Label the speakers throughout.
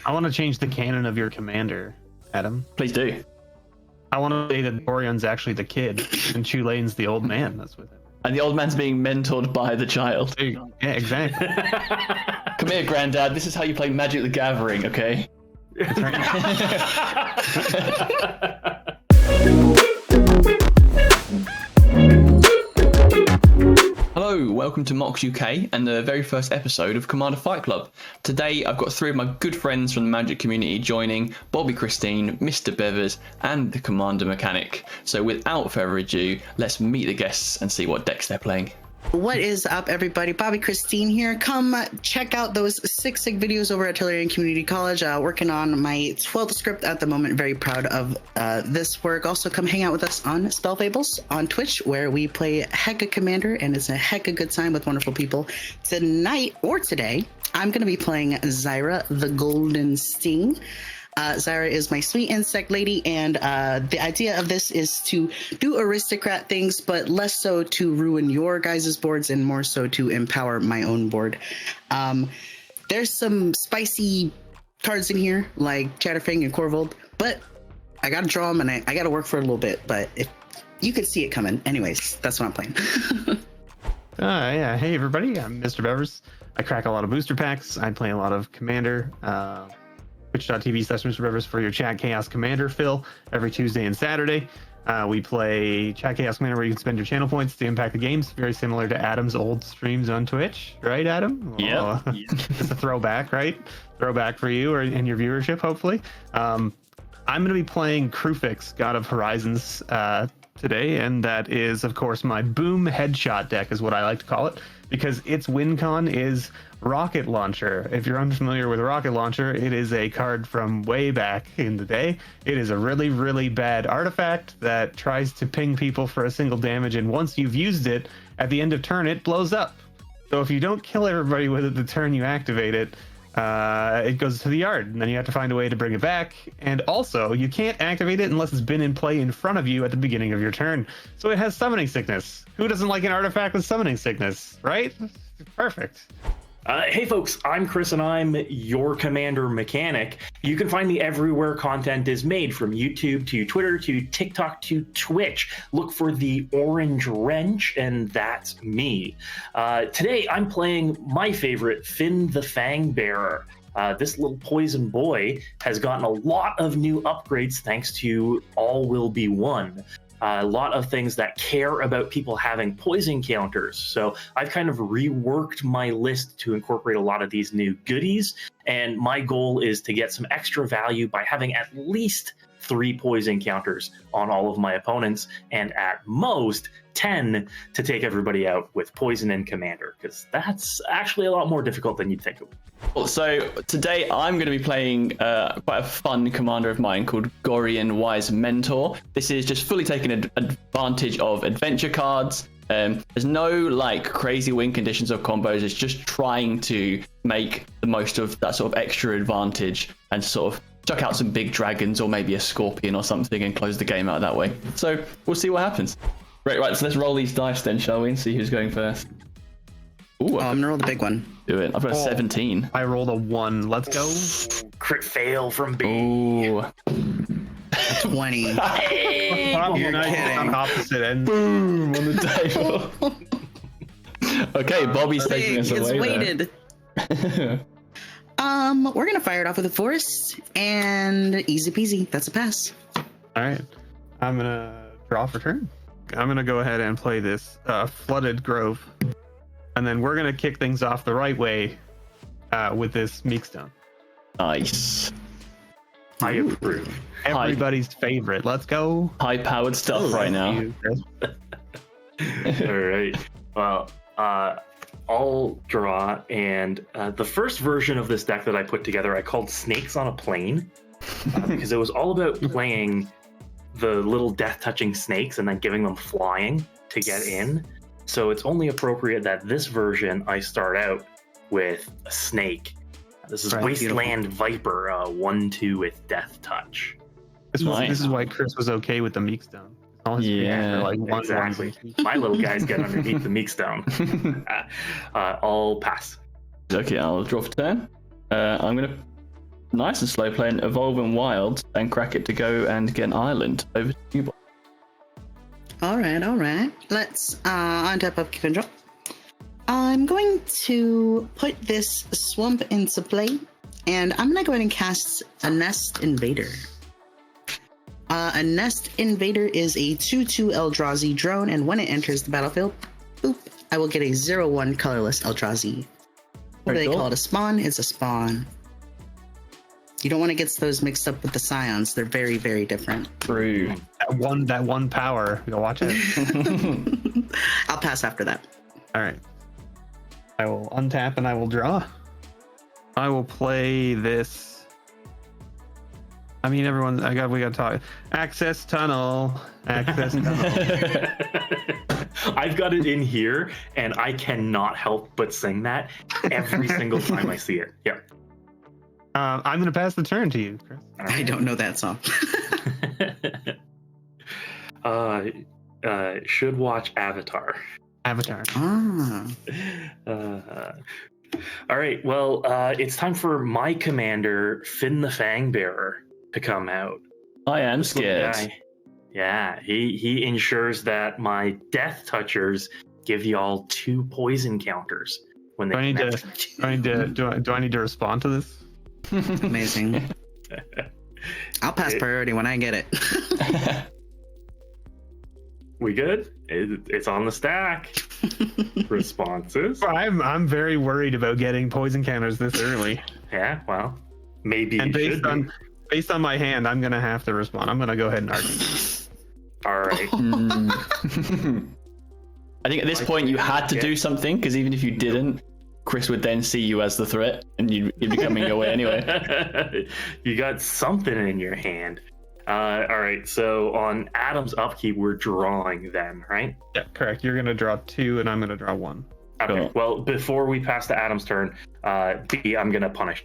Speaker 1: I want to change the canon of your commander, Adam.
Speaker 2: Please do.
Speaker 1: I want to say that Orion's actually the kid and Chulane's the old man that's with him.
Speaker 2: And the old man's being mentored by the child.
Speaker 1: There you go. Yeah, exactly.
Speaker 2: Come here, Granddad. This is how you play Magic the Gathering, okay?
Speaker 1: That's right.
Speaker 2: Hello, welcome to Mox UK and the very first episode of Commander Fight Club. Today I've got three of my good friends from the Magic community joining: Bobbie-Christine, Mr. Bevers, and the Commander Mechanic. So without further ado, let's meet the guests and see what decks they're playing.
Speaker 3: What is up, everybody? Bobbie-Christine here. Come check out those sick videos over at Tellurian Community College. Working on my 12th script at the moment. Very proud of this work. Also, come hang out with us on Spell Fables on Twitch, where we play Hecka Commander, and it's a hecka good time with wonderful people. Tonight, or today, I'm going to be playing Zyra the Golden Sting. Zyra is my sweet insect lady, and the idea of this is to do aristocrat things, but less so to ruin your guys' boards and more so to empower my own board. There's some spicy cards in here, like Chatterfang and Corvold, but I gotta draw them and I gotta work for a little bit, but if you could see it coming. Anyways, that's what I'm playing.
Speaker 1: Yeah. Hey, everybody. I'm Mr. Bevers. I crack a lot of booster packs. I play a lot of Commander. Twitch.tv/Mr. Bevers for your Chat Chaos Commander fill every Tuesday and Saturday. We play Chat Chaos Commander where you can spend your channel points to impact the games. Very similar to Adam's old streams on Twitch, right, Adam?
Speaker 2: Yeah.
Speaker 1: Just a throwback, right? Throwback for you and your viewership, hopefully. I'm going to be playing Krufix, God of Horizons, today, and that is, of course, my Boom Headshot deck is what I like to call it, because its win con is Rocket Launcher. If you're unfamiliar with Rocket Launcher, it is a card from way back in the day. It is a really, really bad artifact that tries to ping people for a single damage, and once you've used it, at the end of turn, it blows up. So if you don't kill everybody with it the turn you activate it, it goes to the yard, and then you have to find a way to bring it back. And also, you can't activate it unless it's been in play in front of you at the beginning of your turn. So it has Summoning Sickness. Who doesn't like an artifact with Summoning Sickness, right? Perfect.
Speaker 4: Hey folks, I'm Chris and I'm your Commander Mechanic. You can find me everywhere content is made, from YouTube to Twitter to TikTok to Twitch. Look for the Orange Wrench, and that's me. Today I'm playing my favorite, Finn the Fangbearer. This little poison boy has gotten a lot of new upgrades thanks to All Will Be One. A lot of things that care about people having poison counters. So I've kind of reworked my list to incorporate a lot of these new goodies. And my goal is to get some extra value by having at least 3 poison counters on all of my opponents, and at most 10 to take everybody out with poison and commander, because that's actually a lot more difficult than you'd think it would.
Speaker 2: So today I'm going to be playing quite a fun commander of mine called Gorian Wise Mentor. This is just fully taking advantage of adventure cards. There's no like crazy win conditions or combos. It's just trying to make the most of that sort of extra advantage and sort of chuck out some big dragons or maybe a scorpion or something and close the game out that way. So we'll see what happens. Right, so let's roll these dice then, shall we, and see who's going first. Ooh,
Speaker 3: I'm gonna roll the big one.
Speaker 2: Do it. I've got a 17.
Speaker 1: I rolled a 1. Let's go.
Speaker 4: Crit fail from B.
Speaker 2: Ooh.
Speaker 3: 20.
Speaker 4: Hey,
Speaker 3: You're kidding.
Speaker 1: On opposite ends.
Speaker 2: Boom on the table. Okay, Bobbie's taking us
Speaker 3: It's
Speaker 2: away.
Speaker 3: weighted. We're gonna fire it off with a force, and easy peasy. That's a pass.
Speaker 1: All right. I'm going to draw for turn. I'm going to go ahead and play this Flooded Grove. And then we're going to kick things off the right way with this Meekstone.
Speaker 2: Nice.
Speaker 4: I approve.
Speaker 1: Everybody's favorite. Let's go.
Speaker 2: High-powered stuff right now.
Speaker 4: All right. Well, I'll draw, and the first version of this deck that I put together, I called Snakes on a Plane, because it was all about playing the little death-touching snakes and then giving them flying to get in. So it's only appropriate that this version I start out with a snake. This is
Speaker 3: Right,
Speaker 4: Wasteland Viper, 1/2 with Death Touch.
Speaker 1: This is why Chris was okay with the Meekstone. All his
Speaker 2: Yeah,
Speaker 1: are like one
Speaker 4: Exactly. My little guys get underneath the Meekstone. I'll pass.
Speaker 2: Okay, I'll draw for turn. I'm gonna nice and slow playing Evolving Wild and crack it to go and get an island. Over to you, Bob.
Speaker 3: All right. Let's untap, upkeep, and draw. I'm going to put this swamp into play, and I'm gonna go ahead and cast a Nest Invader. A Nest Invader is a 2/2 Eldrazi drone, and when it enters the battlefield, boop, I will get a 0/1 colorless Eldrazi. What do they call it? A spawn? It's a spawn. You don't want to get those mixed up with the scions. They're very, very different.
Speaker 2: True.
Speaker 1: That one power. You'll watch it.
Speaker 3: I'll pass after that.
Speaker 1: All right. I will untap and I will draw. I will play this. I mean, everyone. We got to talk. Access tunnel. Access tunnel.
Speaker 4: I've got it in here, and I cannot help but sing that every single time I see it. Yep.
Speaker 1: I'm gonna pass the turn to you, Chris.
Speaker 3: I don't know that song.
Speaker 4: Should watch Avatar.
Speaker 1: Avatar.
Speaker 4: All right. Well, it's time for my commander, Finn the Fangbearer, to come out.
Speaker 2: I am
Speaker 4: This little
Speaker 2: scared.
Speaker 4: guy, yeah, he ensures that my Death Touchers give y'all 2 poison counters when they.
Speaker 1: Do I need
Speaker 4: connect.
Speaker 1: do I need to respond to this?
Speaker 3: Amazing. I'll pass priority when I get it.
Speaker 4: We good? It's on the stack. Responses.
Speaker 1: I'm very worried about getting poison counters this early.
Speaker 4: Yeah. Well, maybe.
Speaker 1: And
Speaker 4: you should be.
Speaker 1: based on my hand, I'm gonna have to respond. I'm gonna go ahead and argue.
Speaker 4: All right.
Speaker 2: I think at this point you had to do something, because even if you didn't, Chris would then see you as the threat, and you'd be coming your way anyway.
Speaker 4: You got something in your hand. All right. So on Adam's upkeep, we're drawing then, right?
Speaker 1: Yeah, correct. You're gonna draw 2, and I'm gonna draw 1.
Speaker 4: Okay.
Speaker 2: Cool.
Speaker 4: Well, before we pass to Adam's turn, B, I'm gonna punish.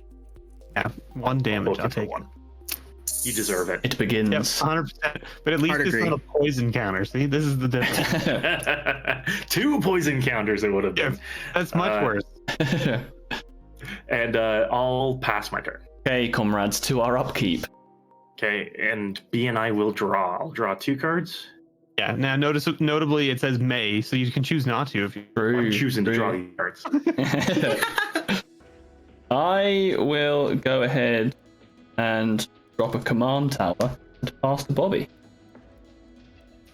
Speaker 1: Yeah, 1 damage.
Speaker 4: Both
Speaker 1: I'll
Speaker 4: you for
Speaker 1: take
Speaker 4: 1. You deserve it.
Speaker 2: It begins.
Speaker 1: Yep, 100%. But at least
Speaker 3: Hard
Speaker 1: it's
Speaker 3: agree.
Speaker 1: not a poison counter. See, this is the difference.
Speaker 4: 2 poison counters it would have been.
Speaker 1: That's much worse.
Speaker 4: And I'll pass my turn.
Speaker 2: Okay, comrades, to our upkeep.
Speaker 4: Okay, and B and I will draw. I'll draw 2 cards.
Speaker 1: Yeah. Now, notably, it says May, so you can choose not to if you.
Speaker 4: I'm choosing to draw these cards.
Speaker 2: I will go ahead and drop a command tower and pass to Bobbie.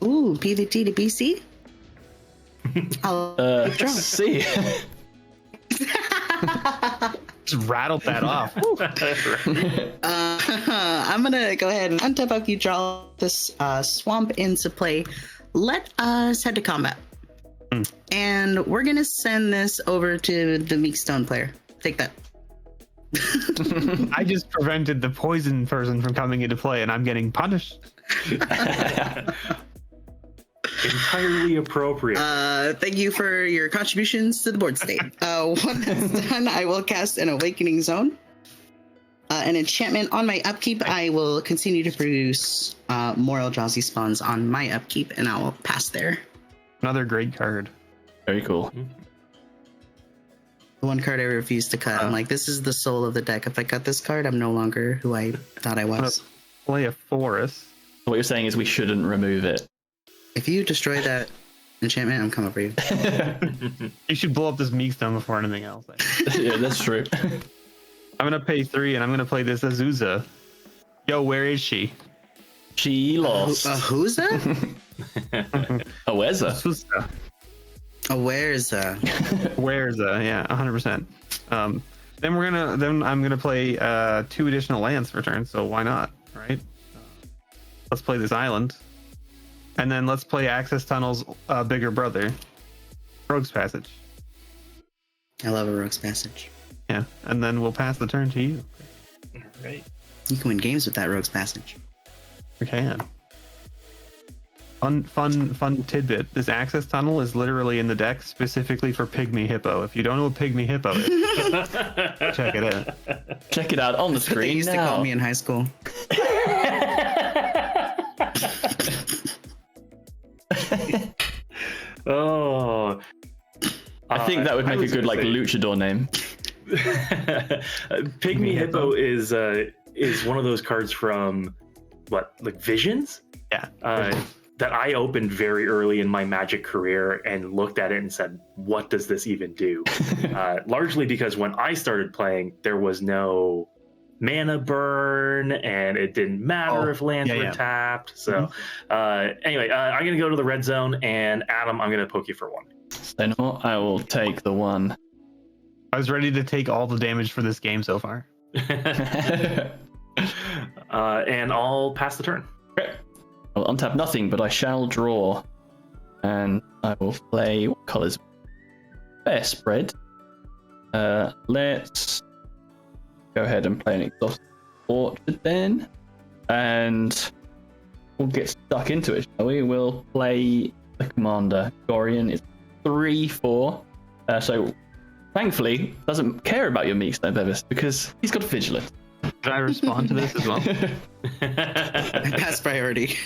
Speaker 3: Ooh, PVT to BC? I'll keep drawing.
Speaker 2: See.
Speaker 1: Just rattled that off.
Speaker 3: I'm gonna go ahead and untap, upkeep, draw this swamp into play. Let us head to combat. And we're gonna send this over to the Meek Stone player. Take that.
Speaker 1: I just prevented the poison person from coming into play, and I'm getting punished.
Speaker 4: Entirely appropriate.
Speaker 3: Thank you for your contributions to the board state. When that's done, I will cast an Awakening Zone. An enchantment on my upkeep. I will continue to produce more Eldrazi spawns on my upkeep, and I will pass there.
Speaker 1: Another great card.
Speaker 2: Very cool.
Speaker 3: The one card I refuse to cut. I'm like, this is the soul of the deck. If I cut this card, I'm no longer who I thought I was.
Speaker 1: Play a forest.
Speaker 2: What you're saying is we shouldn't remove it.
Speaker 3: If you destroy that enchantment, I'm coming for you.
Speaker 1: You should blow up this Meek Stone before anything else.
Speaker 2: Yeah, that's true.
Speaker 1: I'm gonna pay 3, and I'm gonna play this Azusa. Yo, where is she?
Speaker 2: She lost.
Speaker 3: Who's that?
Speaker 2: Oh, where's her?
Speaker 1: Azusa.
Speaker 3: Where's
Speaker 1: Where's yeah, 100%. Then I'm gonna play 2 additional lands for turn. So why not, right? Let's play this island, and then let's play Access Tunnel's bigger brother, Rogue's Passage.
Speaker 3: I love a Rogue's Passage.
Speaker 1: Yeah, and then we'll pass the turn to you.
Speaker 4: All right.
Speaker 3: You can win games with that Rogue's Passage.
Speaker 1: We can. Fun tidbit. This Access Tunnel is literally in the deck specifically for Pygmy Hippo. If you don't know what Pygmy Hippo is, check it out.
Speaker 2: Check it out on the
Speaker 3: That's what they
Speaker 2: screen
Speaker 3: used to
Speaker 2: now.
Speaker 3: call me in high school.
Speaker 4: Oh.
Speaker 2: I think that would make a good like luchador name.
Speaker 4: Pygmy Hippo is one of those cards from Visions?
Speaker 1: Yeah.
Speaker 4: That I opened very early in my Magic career and looked at it and said, what does this even do? Largely because when I started playing, there was no mana burn and it didn't matter if lands were tapped. So anyway, I'm going to go to the red zone, and Adam, I'm going to poke you for 1.
Speaker 2: Then I will take the 1.
Speaker 1: I was ready to take all the damage for this game so far.
Speaker 4: And I'll pass the turn.
Speaker 2: Okay. I will untap nothing, but I shall draw. And I will play, what colors? Fair spread. Let's go ahead and play an Exhausted Orchard then. And we'll get stuck into it, shall we? We'll play the commander. Gorian is 3/4. So thankfully doesn't care about your Meek Stone Bevers because he's got Vigilant.
Speaker 1: Should I respond to this as well?
Speaker 3: Pass priority.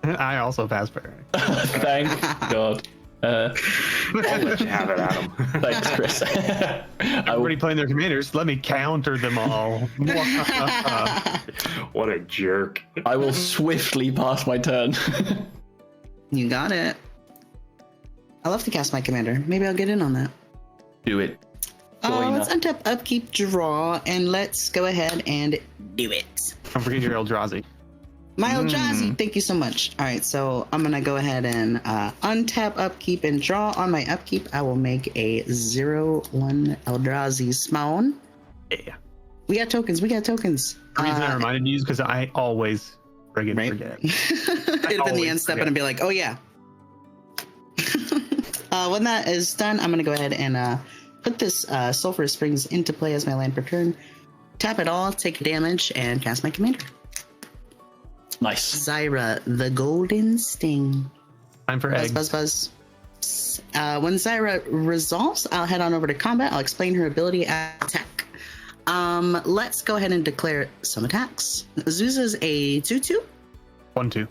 Speaker 1: I also pass priority.
Speaker 2: Thank God.
Speaker 4: I'll let you have it, Adam.
Speaker 2: Thanks, Chris.
Speaker 1: Everybody playing their commanders. Let me counter them all.
Speaker 4: What a jerk.
Speaker 2: I will swiftly pass my turn.
Speaker 3: You got it. I love to cast my commander. Maybe I'll get in on that.
Speaker 2: Do it. Join
Speaker 3: Let's
Speaker 2: us.
Speaker 3: untap, upkeep, draw, and let's go ahead and do it.
Speaker 1: Don't forget your Eldrazi.
Speaker 3: My Eldrazi, thank you so much. All right, so I'm gonna go ahead and untap, upkeep, and draw. On my upkeep, I will make a 0/1 Eldrazi spawn.
Speaker 1: Yeah.
Speaker 3: We got tokens. The
Speaker 1: reason I reminded you is because I always friggin' forget.
Speaker 3: It'd been the end step, and I'd be like, oh yeah. When that is done, I'm gonna go ahead and put this Sulphurous Springs into play as my land per turn. Tap it all, take damage, and cast my commander.
Speaker 2: Nice.
Speaker 3: Zyra, the Golden Sting.
Speaker 1: Time for eggs.
Speaker 3: Buzz. When Zyra resolves, I'll head on over to combat. I'll explain her ability at attack. Let's go ahead and declare some attacks. Azusa's a 2/2.
Speaker 1: 1/2.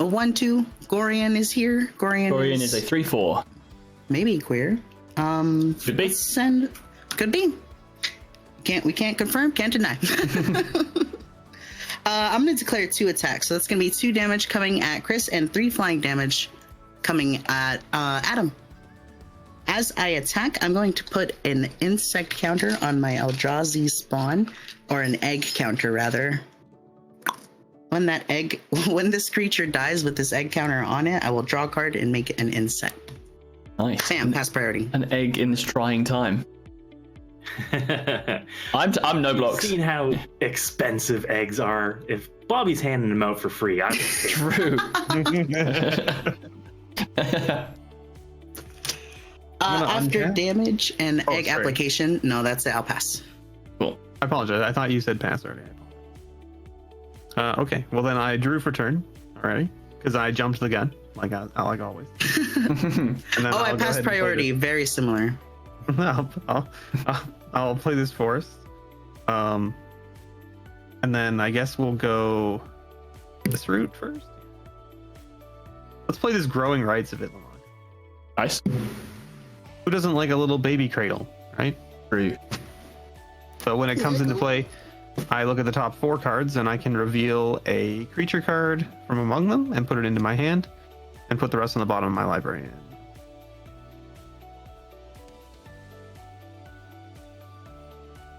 Speaker 3: A 1/2. Gorian is here.
Speaker 2: Gorian is a 3/4.
Speaker 3: maybe queer.
Speaker 2: Could be.
Speaker 3: Could be. We can't confirm, can't deny. I'm going to declare 2 attacks. So that's going to be 2 damage coming at Chris and 3 flying damage coming at Adam. As I attack, I'm going to put an insect counter on my Eldrazi spawn, or an egg counter rather. When this creature dies with this egg counter on it, I will draw a card and make it an insect.
Speaker 2: Nice.
Speaker 3: Bam, pass priority.
Speaker 2: An egg in this trying time. I'm no blocks.
Speaker 4: Seen how expensive eggs are. If Bobbie's handing them out for free, I would say.
Speaker 2: True.
Speaker 3: After damage and egg
Speaker 1: sorry.
Speaker 3: application, no, that's it. I'll pass.
Speaker 2: Cool.
Speaker 1: I apologize. I thought you said pass already. Okay. Well, then I drew for turn already because I jumped the gun like always. And then
Speaker 3: I
Speaker 1: I'll go
Speaker 3: passed
Speaker 1: ahead and play
Speaker 3: priority. Very similar.
Speaker 1: I'll play this forest. And then I guess we'll go this route first. Let's play this Growing Rights of Itlamok.
Speaker 2: Nice.
Speaker 1: Who doesn't like a little baby cradle, right?
Speaker 2: True.
Speaker 1: So when it comes into play, I look at the top 4 cards and I can reveal a creature card from among them and put it into my hand and put the rest on the bottom of my library.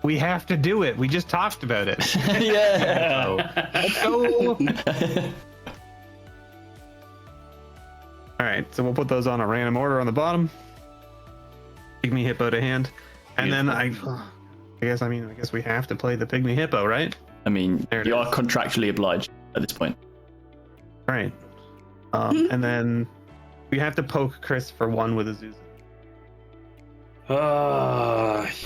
Speaker 1: We have to do it. We just talked about it.
Speaker 2: Yeah.
Speaker 1: Let's go. All right, so we'll put those on a random order on the bottom. Pygmy Hippo to hand, and then I guess we have to play the Pygmy Hippo, right?
Speaker 2: I mean,
Speaker 1: There it
Speaker 2: you
Speaker 1: is.
Speaker 2: are contractually obliged at this point.
Speaker 1: Right. And then we have to poke Chris for 1 with Azusa.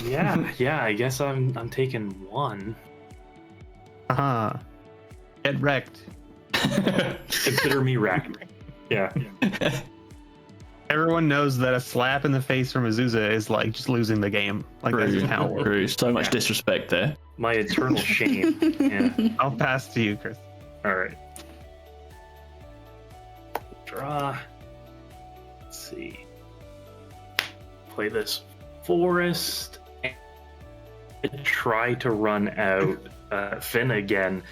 Speaker 4: Yeah. I guess I'm taking 1.
Speaker 1: Get wrecked.
Speaker 4: Consider me wrecked. Yeah.
Speaker 1: Everyone knows that a slap in the face from Azusa is like just losing the game. Like that's just how it works.
Speaker 2: True. So much disrespect there.
Speaker 4: My eternal shame. Yeah.
Speaker 1: I'll pass to you, Chris.
Speaker 4: All right. Draw. Let's see. Play this forest try to run out Finn again,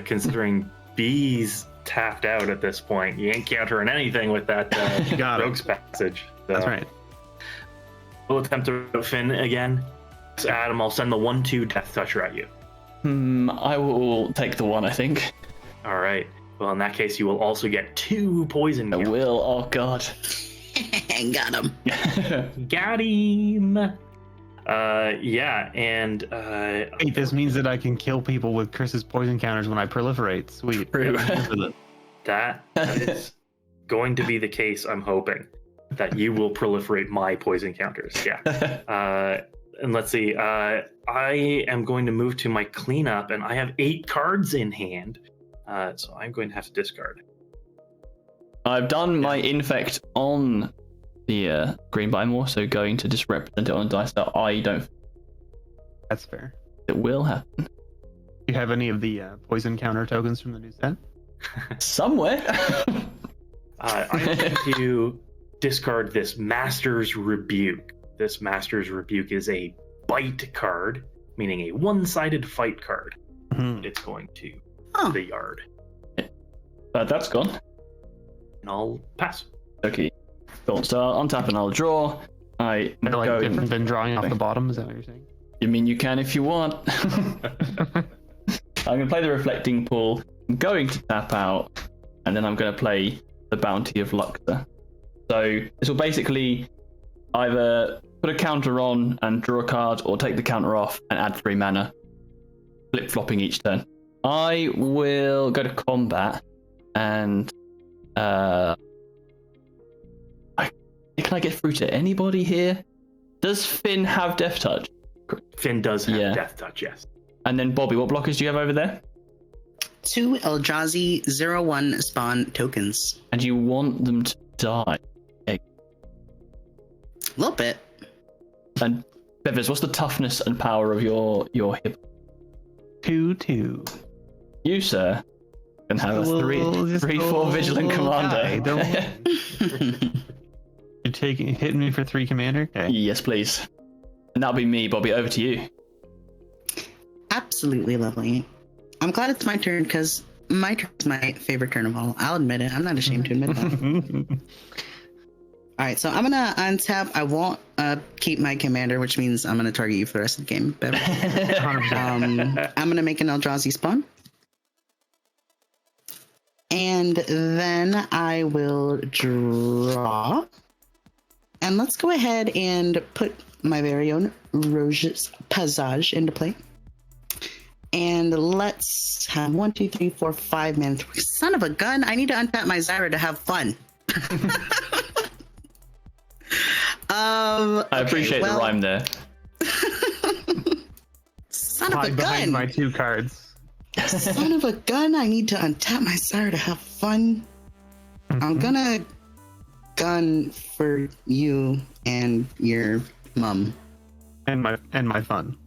Speaker 4: considering B's tapped out at this point. You ain't countering anything with that Rogue's Passage. So
Speaker 1: That's right.
Speaker 4: we'll attempt to Finn again. So Adam, I'll send the 1/2 Death Toucher at you.
Speaker 2: I will take the 1, I think.
Speaker 4: All right. Well, in that case, you will also get 2 poison.
Speaker 2: I will. Oh, God.
Speaker 3: Got him.
Speaker 4: Got him. Yeah, and
Speaker 1: Wait, this means that I can kill people with Chris's poison counters when I proliferate. Sweet.
Speaker 2: True.
Speaker 4: that is going to be the case. I'm hoping that you will proliferate my poison counters. Yeah. And let's see. I am going to move to my cleanup, and I have 8 cards in hand. So I'm going to have to discard.
Speaker 2: I've done my infect on the green, but I'm also going to just represent it on a dice that I don't.
Speaker 1: That's fair.
Speaker 2: It will happen.
Speaker 1: Do you have any of the poison counter tokens from the new set?
Speaker 2: Somewhere.
Speaker 4: I'm going to discard this Master's Rebuke. This Master's Rebuke is a bite card, meaning a one-sided fight card.
Speaker 1: Mhm.
Speaker 4: It's going to the yard.
Speaker 2: That's gone.
Speaker 4: And I'll pass.
Speaker 2: Okay. Cool. So I'll untap and I'll draw. I
Speaker 1: They're like
Speaker 2: go.
Speaker 1: different than drawing off the bottom. Is that what you're saying?
Speaker 2: You mean you can if you want? I'm going to play the Reflecting Pool. I'm going to tap out, and then I'm going to play the Bounty of Luxor. So this will basically either put a counter on and draw a card, or take the counter off and add 3 mana, flip-flopping each turn. I will go to combat, and can I get through to anybody here? Does Finn have Death Touch?
Speaker 4: Finn does have Death Touch, yes.
Speaker 2: And then Bobbie, what blockers do you have over there?
Speaker 3: 2 Eldrazi 0/1 spawn tokens.
Speaker 2: And you want them to die.
Speaker 3: A little bit.
Speaker 2: And Bevers, what's the toughness and power of your hip?
Speaker 1: 2/2.
Speaker 2: You, sir, can have a 3/4 vigilant commander.
Speaker 1: You're hitting me for 3 commander? Okay.
Speaker 2: Yes, please. And that'll be me, Bobbie. Over to you.
Speaker 3: Absolutely lovely. I'm glad it's my turn because my turn is my favorite turn of all. I'll admit it. I'm not ashamed to admit that. All right, so I'm gonna untap. I won't keep my commander, which means I'm gonna target you for the rest of the game. I'm gonna make an Eldrazi spawn, and then I will draw. And let's go ahead and put my very own Rogue's Passage into play. And let's have 1, 2, 3, 4, 5 mana. Son of a gun! I need to untap my Zyra to have fun.
Speaker 2: I appreciate the rhyme there.
Speaker 3: Son of a
Speaker 1: Hide behind
Speaker 3: gun!
Speaker 1: my 2 cards.
Speaker 3: Son of a gun! I need to untap my Zyra to have fun. I'm gonna gun for you and your mum.
Speaker 1: And my fun.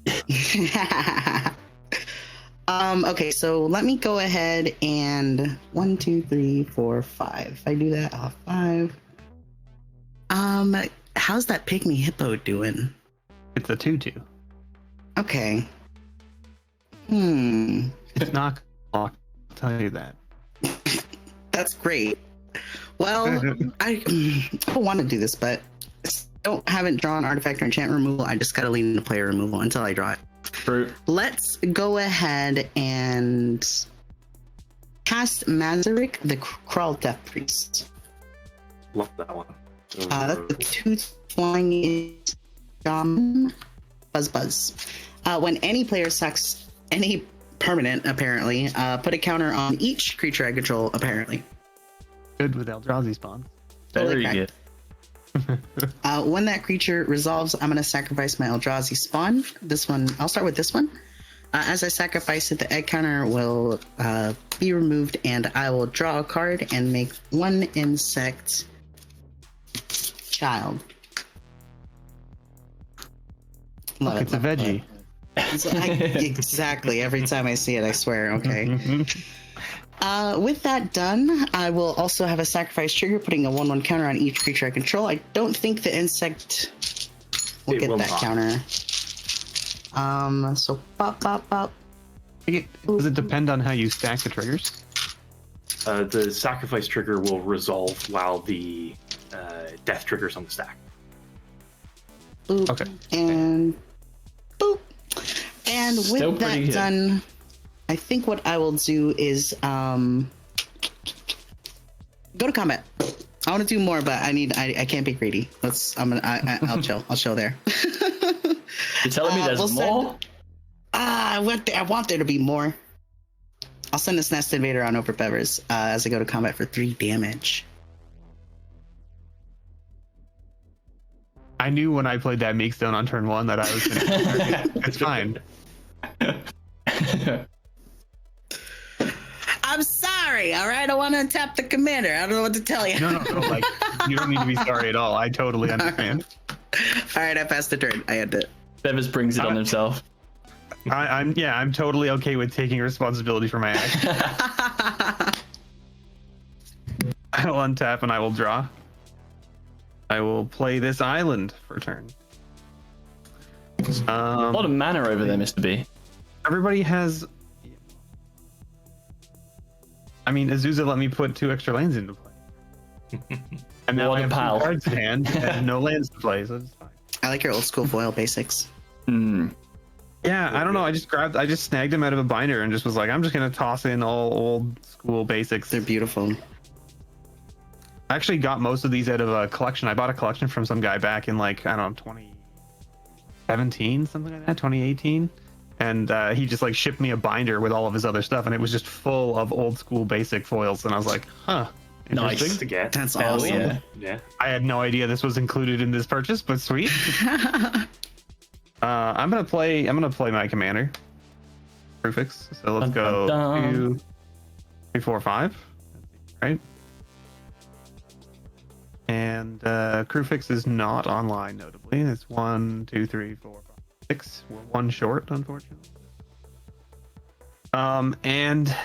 Speaker 3: Okay, so let me go ahead and 1, 2, 3, 4, 5. If I do that, I'll have 5. How's that pygmy hippo doing?
Speaker 1: It's a 2/2.
Speaker 3: Okay.
Speaker 1: It's not I'll tell you that.
Speaker 3: That's great. Well, I don't want to do this, but haven't drawn artifact or enchantment removal. I just gotta lean into player removal until I draw it.
Speaker 2: True.
Speaker 3: Let's go ahead and cast Mazarik, the Crawl Death Priest.
Speaker 4: Love that one.
Speaker 3: That's the 2 flying shaman. Buzz. When any player sacks any permanent, apparently, put a counter on each creature I control, apparently.
Speaker 1: Good with Eldrazi spawns.
Speaker 2: Very good.
Speaker 3: When that creature resolves, I'm going to sacrifice my Eldrazi spawn. This one, I'll start with this one. As I sacrifice it, the egg counter will be removed, and I will draw a card and make 1 insect child.
Speaker 1: Look, it's a veggie.
Speaker 3: Exactly. Every time I see it, I swear. Okay. With that done, I will also have a sacrifice trigger, putting a 1/1 counter on each creature I control. I don't think the insect will get that counter. So pop, pop, pop.
Speaker 1: Does it depend on how you stack the triggers?
Speaker 4: The sacrifice trigger will resolve while the death trigger's on the stack.
Speaker 3: Boop.
Speaker 1: Okay.
Speaker 3: And boop. And
Speaker 2: Still
Speaker 3: with
Speaker 2: pretty
Speaker 3: that
Speaker 2: good.
Speaker 3: done, I think what I will do is go to combat. I want to do more, but I can't be greedy. I'll chill. I'll chill there.
Speaker 2: You're telling me there's
Speaker 3: we'll
Speaker 2: more?
Speaker 3: I want there to be more. I'll send this Nest Invader on over Bevers as I go to combat for 3 damage.
Speaker 1: I knew when I played that Meekstone on turn 1 that I was going to. It's fine.
Speaker 3: I'm sorry, all right? I want to tap the commander. I don't know what to tell you.
Speaker 1: No, like, you don't need to be sorry at all. I totally understand.
Speaker 3: All right, I passed the turn. I had to.
Speaker 2: Bevers brings it on himself.
Speaker 1: I'm totally okay with taking responsibility for my action. I will untap and I will draw. I will play this island for a turn.
Speaker 2: A lot of mana over there, Mr. B.
Speaker 1: Everybody has. I mean, Azusa let me put 2 extra lands into play. And now
Speaker 2: What
Speaker 1: I
Speaker 2: a
Speaker 1: have
Speaker 2: pal.
Speaker 1: 2 cards in hand and no lands to play, so it's fine.
Speaker 3: I like your old school foil basics.
Speaker 1: Yeah, I don't know. I just snagged him out of a binder and just was like, I'm just gonna toss in all old school basics.
Speaker 3: They're beautiful.
Speaker 1: I actually got most of these out of a collection. I bought a collection from some guy back in like, I don't know, 2017, something like that, 2018. And he just like shipped me a binder with all of his other stuff, and it was just full of old school basic foils. And I was like, huh, interesting.
Speaker 4: Nice to get.
Speaker 3: That's
Speaker 2: Hell
Speaker 3: awesome.
Speaker 2: yeah.
Speaker 4: Yeah.
Speaker 1: I had no idea this was included in this purchase, but sweet. I'm gonna play my commander, Prefix. So let's go
Speaker 2: Dun, dun, dun.
Speaker 1: 2, 3, 4, 5, right? And Crewfix is not online, notably. It's 1, 2, 3, 4, 5, 6. We're 1 short, unfortunately. And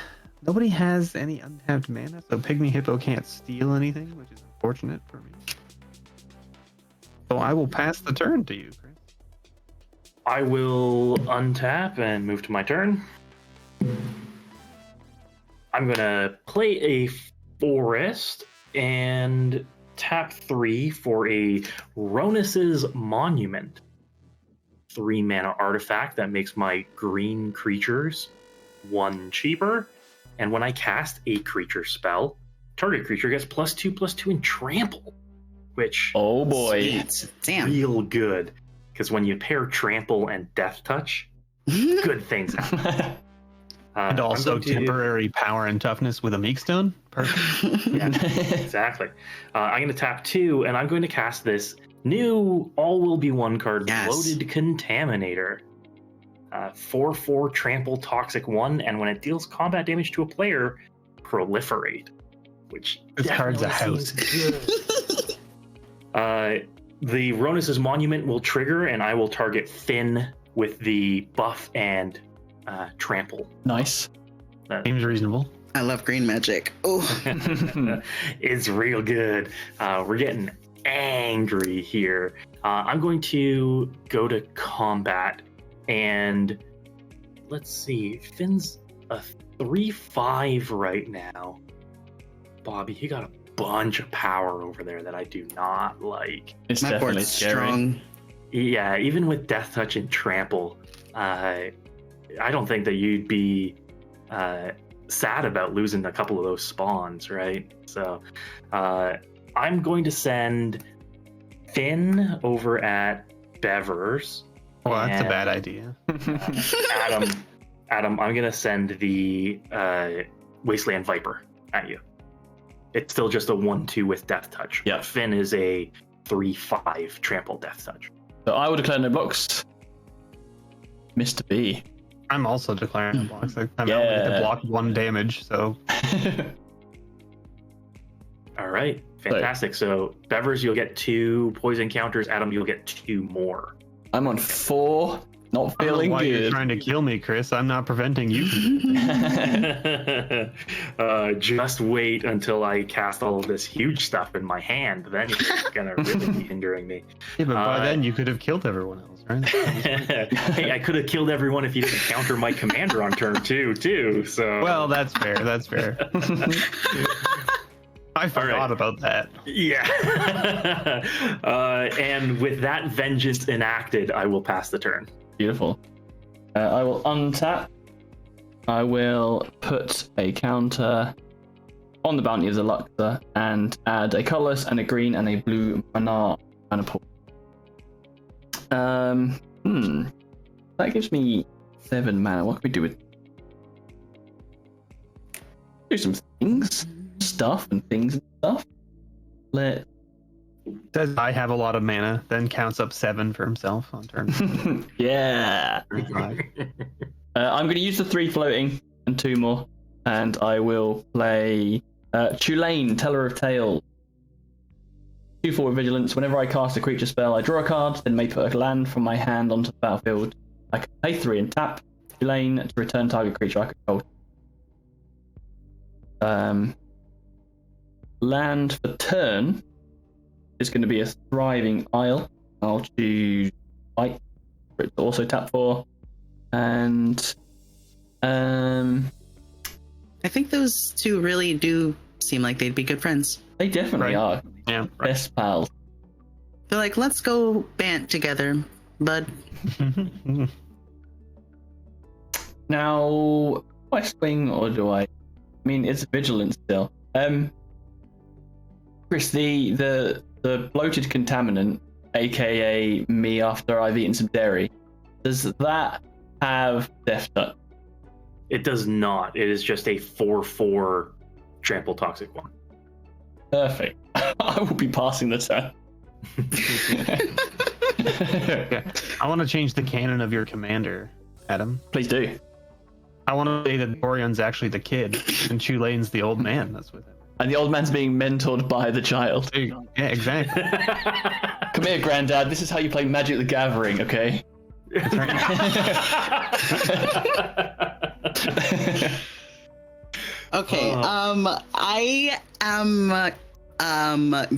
Speaker 1: nobody has any untapped mana, so Pygmy Hippo can't steal anything, which is unfortunate for me. So I will pass the turn to you, Chris.
Speaker 4: I will untap and move to my turn. I'm gonna play a forest and tap 3 for a Ronus's Monument. 3 mana artifact that makes my green creatures 1 cheaper. And when I cast a creature spell, target creature gets +2/+2 in trample, which
Speaker 2: Oh boy.
Speaker 3: Sweet. Damn.
Speaker 4: real good. Because when you pair trample and death touch, good things happen.
Speaker 1: And
Speaker 4: I'm
Speaker 1: also
Speaker 4: going to-
Speaker 1: temporary power and toughness with a Meekstone. Perfect.
Speaker 4: Yeah, exactly. I'm going to tap 2, and I'm going to cast this new All Will Be 1 card,
Speaker 3: Yes.
Speaker 4: Bloated Contaminator. 4/4 trample toxic 1, and when it deals combat damage to a player, proliferate. Which
Speaker 1: This card's a
Speaker 4: definitely
Speaker 1: house.
Speaker 4: seems good. The Ronus's Monument will trigger, and I will target Finn with the buff and trample.
Speaker 2: Nice.
Speaker 1: Seems reasonable.
Speaker 3: I love green magic. Oh,
Speaker 4: It's real good. We're getting angry here. I'm going to go to combat, and let's see. Finn's a 3/5 right now. Bobby, you got a bunch of power over there that I do not like.
Speaker 2: It's
Speaker 3: my
Speaker 2: definitely
Speaker 3: board's
Speaker 2: scary.
Speaker 3: strong.
Speaker 4: Yeah, even with Death Touch and Trample, I don't think that you'd be sad about losing a couple of those spawns, right? So I'm going to send Finn over at Bevers.
Speaker 1: Well, that's a
Speaker 4: And,
Speaker 1: bad idea.
Speaker 4: Adam, I'm going to send the Wasteland Viper at you. It's still just a 1/2 with Death Touch.
Speaker 2: Yeah.
Speaker 4: But Finn is a 3/5 Trample Death Touch.
Speaker 2: So I will declare no blocks. Mr. B.
Speaker 1: I'm also declaring a block. So I'm only
Speaker 2: Yeah.
Speaker 1: to block 1 damage, so
Speaker 4: All right, fantastic. So Bevers, you'll get 2 poison counters. Adam, you'll get 2 more.
Speaker 2: I'm on 4. Not
Speaker 1: I don't know
Speaker 2: feeling
Speaker 1: why you're
Speaker 2: good.
Speaker 1: trying to kill me, Chris. I'm not preventing you.
Speaker 4: Just wait until I cast all of this huge stuff in my hand. Then you're gonna really be hindering me.
Speaker 1: Yeah, but by
Speaker 4: Uh,
Speaker 1: then you could have killed everyone else,
Speaker 4: Hey, I could have killed everyone if you didn't counter my commander on turn 2 too. So
Speaker 1: Well, that's fair. That's fair. I forgot about that.
Speaker 4: yeah. And with that vengeance enacted, I will pass the turn.
Speaker 2: Beautiful. I will untap. I will put a counter on the Bounty of the Luxor and add a colorless and a green and a blue mana pool. That gives me 7 mana. What can we do with? Do some things, stuff and stuff.
Speaker 1: Says I have a lot of mana, then counts up 7 for himself on turn.
Speaker 2: Yeah. I'm going to use the 3 floating and 2 more, and I will play Tulane, Teller of Tales. 2 forward vigilance. Whenever I cast a creature spell, I draw a card, then may put a land from my hand onto the battlefield. I can pay 3 and tap Tulane to return target creature I control. Land for turn is going to be a Thriving Isle. I'll choose white for it to also tap for. And
Speaker 3: I think those two really do seem like they'd be good friends.
Speaker 2: they definitely are
Speaker 1: Yeah.
Speaker 2: best pals.
Speaker 3: They're like, let's go band together, bud.
Speaker 2: Now, do I swing or do I mean, it's vigilance still. Chris, the bloated contaminant, aka me after I've eaten some dairy, does that have death touch?
Speaker 4: It does not. It is just a 4/4 trample toxic one.
Speaker 2: Perfect. I will be passing the turn.
Speaker 1: Yeah. I want to change the canon of your commander, Adam.
Speaker 2: Please do.
Speaker 1: I want to say that Orion's actually the kid and Tulane's the old man that's with him.
Speaker 2: And the old man's being mentored by the child.
Speaker 1: There you go. Yeah, exactly.
Speaker 2: Come here, Granddad. This is how you play Magic the Gathering, okay?
Speaker 1: That's right.
Speaker 3: Okay. I am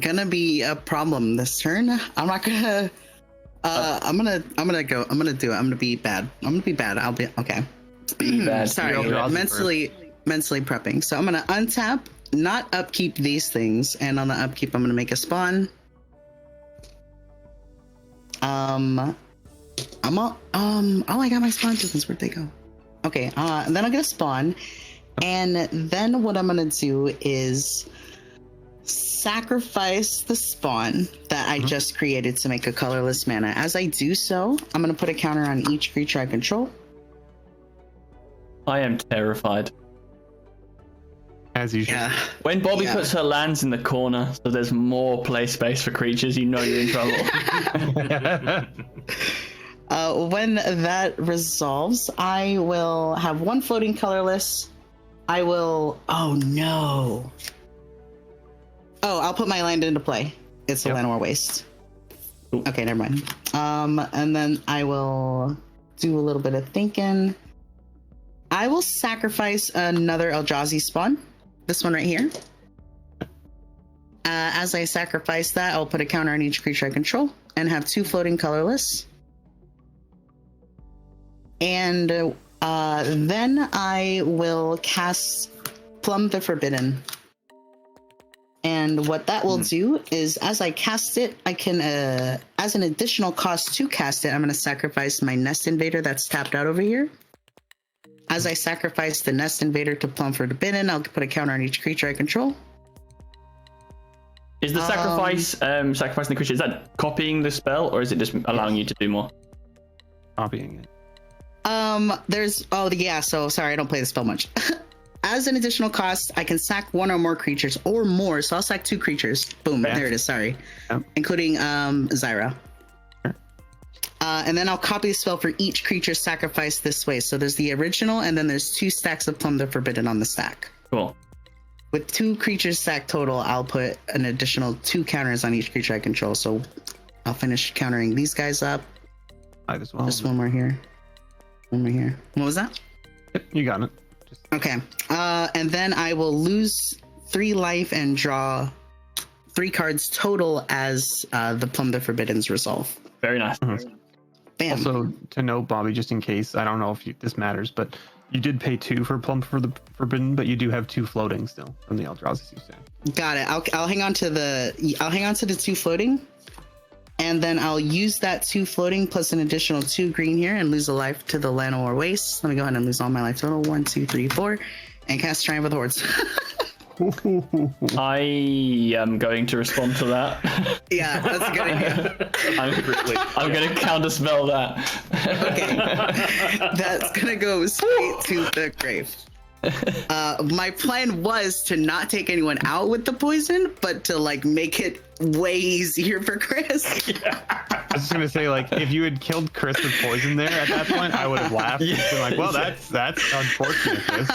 Speaker 3: gonna be a problem this turn. I'm not gonna. I'm gonna do it. I'm gonna be bad. I'll be okay.
Speaker 2: Be bad.
Speaker 3: Sorry,
Speaker 1: You're awesome,
Speaker 3: mentally prepping. So I'm gonna untap, not upkeep these things, and on the upkeep I'm gonna make a spawn. I got my spawn tokens. Where'd they go? Okay, and then I'm gonna spawn, and then what I'm gonna do is sacrifice the spawn that I just created to make a colorless mana. As I do so, I'm gonna put a counter on each creature I control.
Speaker 2: I am terrified.
Speaker 1: As usual.
Speaker 3: Yeah.
Speaker 2: When Bobbie puts her lands in the corner, so there's more play space for creatures, you know you're in trouble.
Speaker 3: When that resolves, I will have 1 floating colorless. I will. Oh no. Oh, I'll put my land into play. It's a Llanowar Waste.
Speaker 2: Cool.
Speaker 3: Okay, never mind. And then I will do a little bit of thinking. I will sacrifice another Eldrazi spawn. This one right here. As I sacrifice that, I'll put a counter on each creature I control and have 2 floating colorless. And then I will cast Plumb the Forbidden. And what that will do is, as I cast it, I can, as an additional cost to cast it, I'm going to sacrifice my Nest Invader that's tapped out over here. As I sacrifice the Nest Invader to Plumb Forbidden, I'll put a counter on each creature I control.
Speaker 2: Is the sacrifice sacrificing the creature, is that copying the spell, or is it just allowing you to do more?
Speaker 1: Copying it.
Speaker 3: So sorry, I don't play the spell much. As an additional cost, I can sack 1 or more creatures or more. So I'll sack 2 creatures. Boom, there it is. Sorry.
Speaker 1: Yep.
Speaker 3: Including Zyra. And then I'll copy the spell for each creature sacrificed this way. So there's the original, and then there's 2 stacks of Plumb the Forbidden on the stack.
Speaker 2: Cool.
Speaker 3: With 2 creatures stacked total, I'll put an additional 2 counters on each creature I control. So I'll finish countering these guys up.
Speaker 1: Might as well.
Speaker 3: Just one more here. One more here. What was that?
Speaker 1: You got it.
Speaker 3: Okay. And then I will lose 3 life and draw 3 cards total as the Plumb the Forbidden's resolve.
Speaker 2: Very nice.
Speaker 3: Bam.
Speaker 1: Also, to note, Bobbie, just in case, I don't know if this matters, but you did pay 2 for Plump for the Forbidden, but you do have 2 floating still from the Eldrazi, you say.
Speaker 3: Got it. I'll hang on to the 2 floating, and then I'll use that 2 floating plus an additional 2 green here and lose a life to the Llanowar Waste. Let me go ahead and lose all my life total. 1, 2, 3, 4, and cast Triumph of the Hordes.
Speaker 2: I am going to respond to that.
Speaker 3: Yeah, that's a good idea.
Speaker 2: I'm going to counterspell that.
Speaker 3: Okay, that's gonna go straight to the grave. My plan was to not take anyone out with the poison, but to like make it way easier for Chris.
Speaker 1: I was just gonna say, like, if you had killed Chris with poison there at that point, I would have laughed. Yeah, been like, well, that's unfortunate, Chris.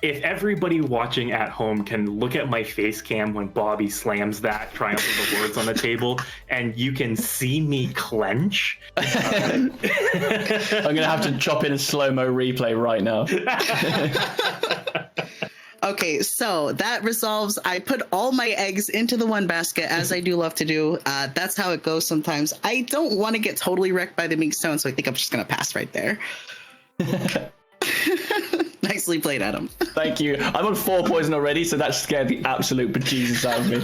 Speaker 4: If everybody watching at home can look at my face cam when Bobbie slams that Triumph of the Lords on the table, and you can see me clench.
Speaker 2: I'm gonna have to chop in a slow-mo replay right now.
Speaker 3: Okay, so that resolves. I put all my eggs into the one basket, as I do love to do. That's how it goes sometimes. I don't want to get totally wrecked by the Mink Stone, so I think I'm just gonna pass right there. Nicely played, Adam.
Speaker 2: Thank you. I'm on 4 poison already, so that scared the absolute bejesus out of me.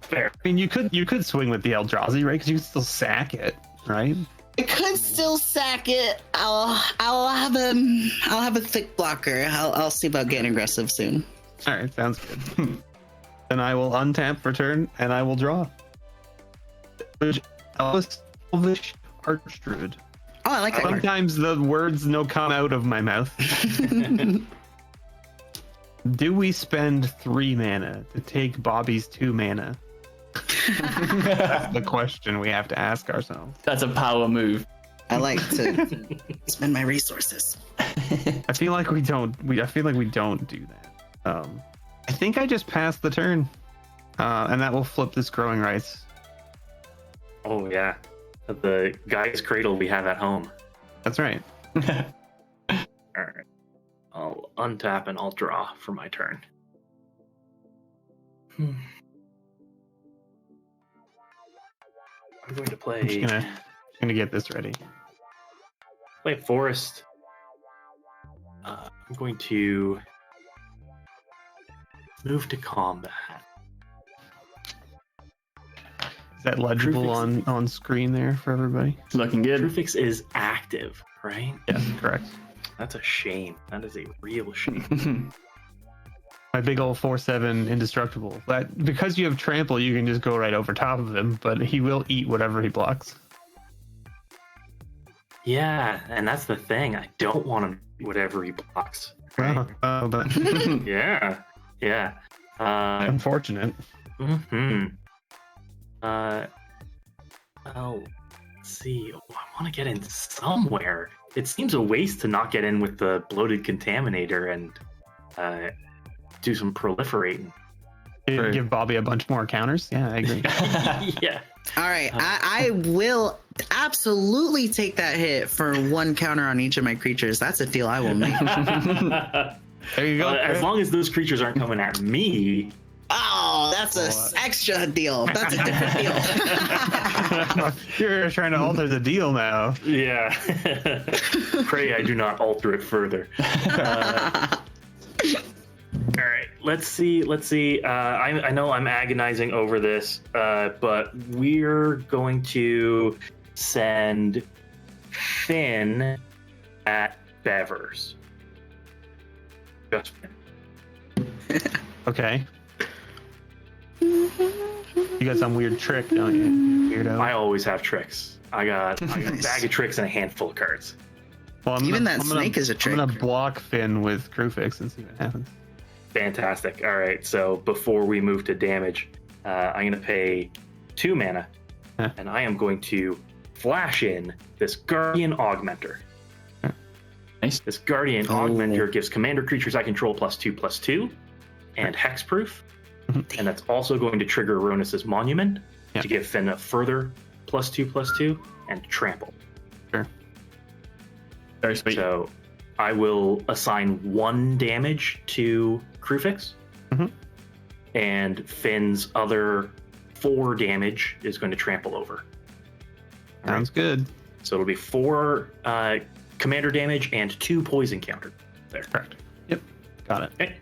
Speaker 1: Fair. I mean, you could swing with the Eldrazi, right? Because you can still sack it, right?
Speaker 3: I could still sack it. I'll have a thick blocker. I'll see about getting aggressive soon.
Speaker 1: All right, sounds good. Then I will untap for turn, and I will draw. Elvish Archdruid.
Speaker 3: Oh, I like that card.
Speaker 1: Sometimes the words no come out of my mouth. Do we spend 3 mana to take Bobbie's 2 mana? That's the question we have to ask ourselves.
Speaker 2: That's a power move.
Speaker 3: I like to spend my resources.
Speaker 1: I feel like we don't. I feel like we don't do that. I think I just passed the turn, and that will flip this Growing Rights.
Speaker 4: Oh yeah, the guy's cradle we have at home.
Speaker 1: That's right.
Speaker 4: All right, I'll untap and I'll draw for my turn. I'm going to play.
Speaker 1: I'm just gonna get this ready.
Speaker 4: Play Forest. I'm going to move to combat.
Speaker 1: Is that legible
Speaker 4: Crucifix.
Speaker 1: on screen there for everybody?
Speaker 2: It's looking good.
Speaker 4: Crucifix is active, right?
Speaker 1: Yes, correct.
Speaker 4: That's a shame. That is a real shame.
Speaker 1: My big old 4/7 indestructible. That because you have trample, you can just go right over top of him, but he will eat whatever he blocks.
Speaker 4: Yeah, and that's the thing. I don't want him to do whatever he blocks. Right?
Speaker 1: But
Speaker 4: Yeah.
Speaker 1: unfortunate.
Speaker 4: Well, let's see. Oh, I want to get in somewhere. It seems a waste to not get in with the bloated contaminator and do some proliferating.
Speaker 1: Give Bobbie a bunch more counters. Yeah, I agree.
Speaker 4: Yeah.
Speaker 3: All right, I will absolutely take that hit for 1 counter on each of my creatures. That's a deal I will make.
Speaker 1: There you go.
Speaker 4: As long as those creatures aren't coming at me.
Speaker 3: Oh, that's an extra deal. That's a different deal.
Speaker 1: You're trying to alter the deal now.
Speaker 4: Yeah. Pray I do not alter it further. All right, let's see. I know I'm agonizing over this, but we're going to send Finn at Bevers. Just Finn.
Speaker 1: Okay. You got some weird trick, don't you? Weirdo.
Speaker 4: I always have tricks. I got a bag of tricks and a handful of cards.
Speaker 1: Well,
Speaker 3: Even that snake is a trick.
Speaker 1: I'm gonna block Finn with Crewfix and see what happens.
Speaker 4: Fantastic. All right, so before we move to damage, I'm going to pay 2 mana, and I am going to flash in this Guardian Augmenter.
Speaker 2: Nice.
Speaker 4: This Guardian Augmenter gives commander creatures I control +2/+2 and hexproof, and that's also going to trigger Ronus's Monument to give Finn a further +2/+2 and trample.
Speaker 1: Sure.
Speaker 2: Very sweet.
Speaker 4: So I will assign 1 damage to Crewfix, and Finn's other 4 damage is going to trample over.
Speaker 1: Sounds good.
Speaker 4: So it'll be 4 commander damage and 2 poison counter. There.
Speaker 1: Correct. Yep. Got it.
Speaker 4: Okay.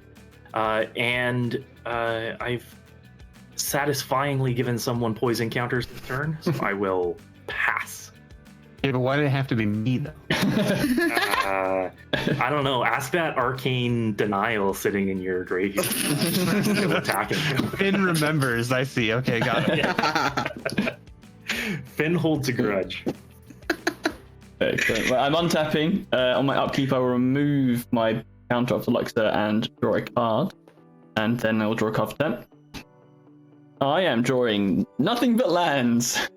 Speaker 4: And I've satisfyingly given someone poison counters this turn, so I will pass.
Speaker 1: Yeah, but why did it have to be me though?
Speaker 4: I don't know. Ask that arcane denial sitting in your graveyard. Still attacking you.
Speaker 1: Finn remembers. I see. Okay, got it.
Speaker 4: Finn holds a grudge.
Speaker 2: Excellent. Well, I'm untapping. On my upkeep, I will remove my counter of the Luxor and draw a card. And then I will draw a card for 10. I am drawing nothing but lands.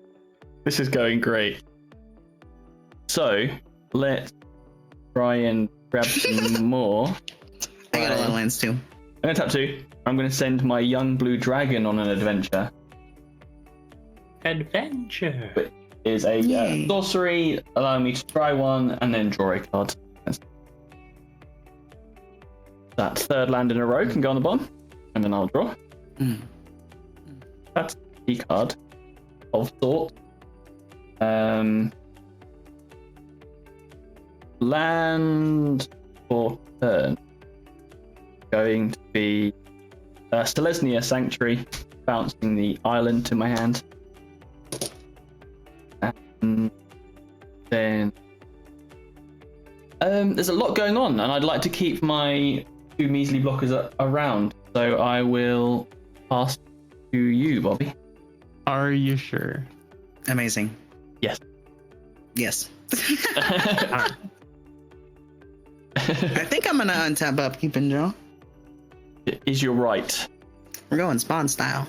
Speaker 2: This is going great. So, let's try and grab some more.
Speaker 3: I got a lot of lands too.
Speaker 2: I'm going to tap 2. I'm going to send my young blue dragon on an adventure.
Speaker 4: Adventure.
Speaker 2: It is a
Speaker 3: Yay.
Speaker 2: sorcery, allowing me to try one and then draw a card. That third land in a row can go on the bottom, and then I'll draw. That's the card of sort. Land for turn. Going to be Selesnya Sanctuary, bouncing the island to my hand. And then there's a lot going on, and I'd like to keep my 2 measly blockers around, so I will pass to you, Bobbie.
Speaker 1: Are you sure?
Speaker 3: Amazing.
Speaker 2: Yes.
Speaker 3: Yes.
Speaker 1: Alright.
Speaker 3: I think I'm gonna untap upkeep and draw.
Speaker 2: Is your right?
Speaker 3: We're going spawn style.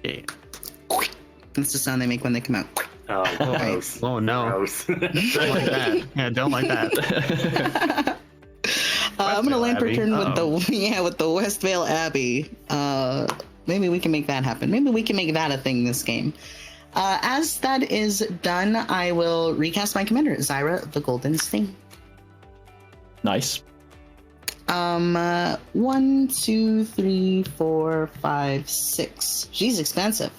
Speaker 1: Yeah.
Speaker 3: That's the sound they make when they come out.
Speaker 4: Oh, gross.
Speaker 1: Oh no.
Speaker 4: Gross.
Speaker 1: Don't like that. Yeah, don't like that.
Speaker 3: I'm gonna land per
Speaker 1: Abbey.
Speaker 3: turn with the Westvale Abbey. Maybe we can make that happen. Maybe we can make that a thing this game. As that is done, I will recast my commander, Zyra the Golden Sting.
Speaker 2: Nice.
Speaker 3: 1, 2, 3, 4, 5, 6. She's expensive.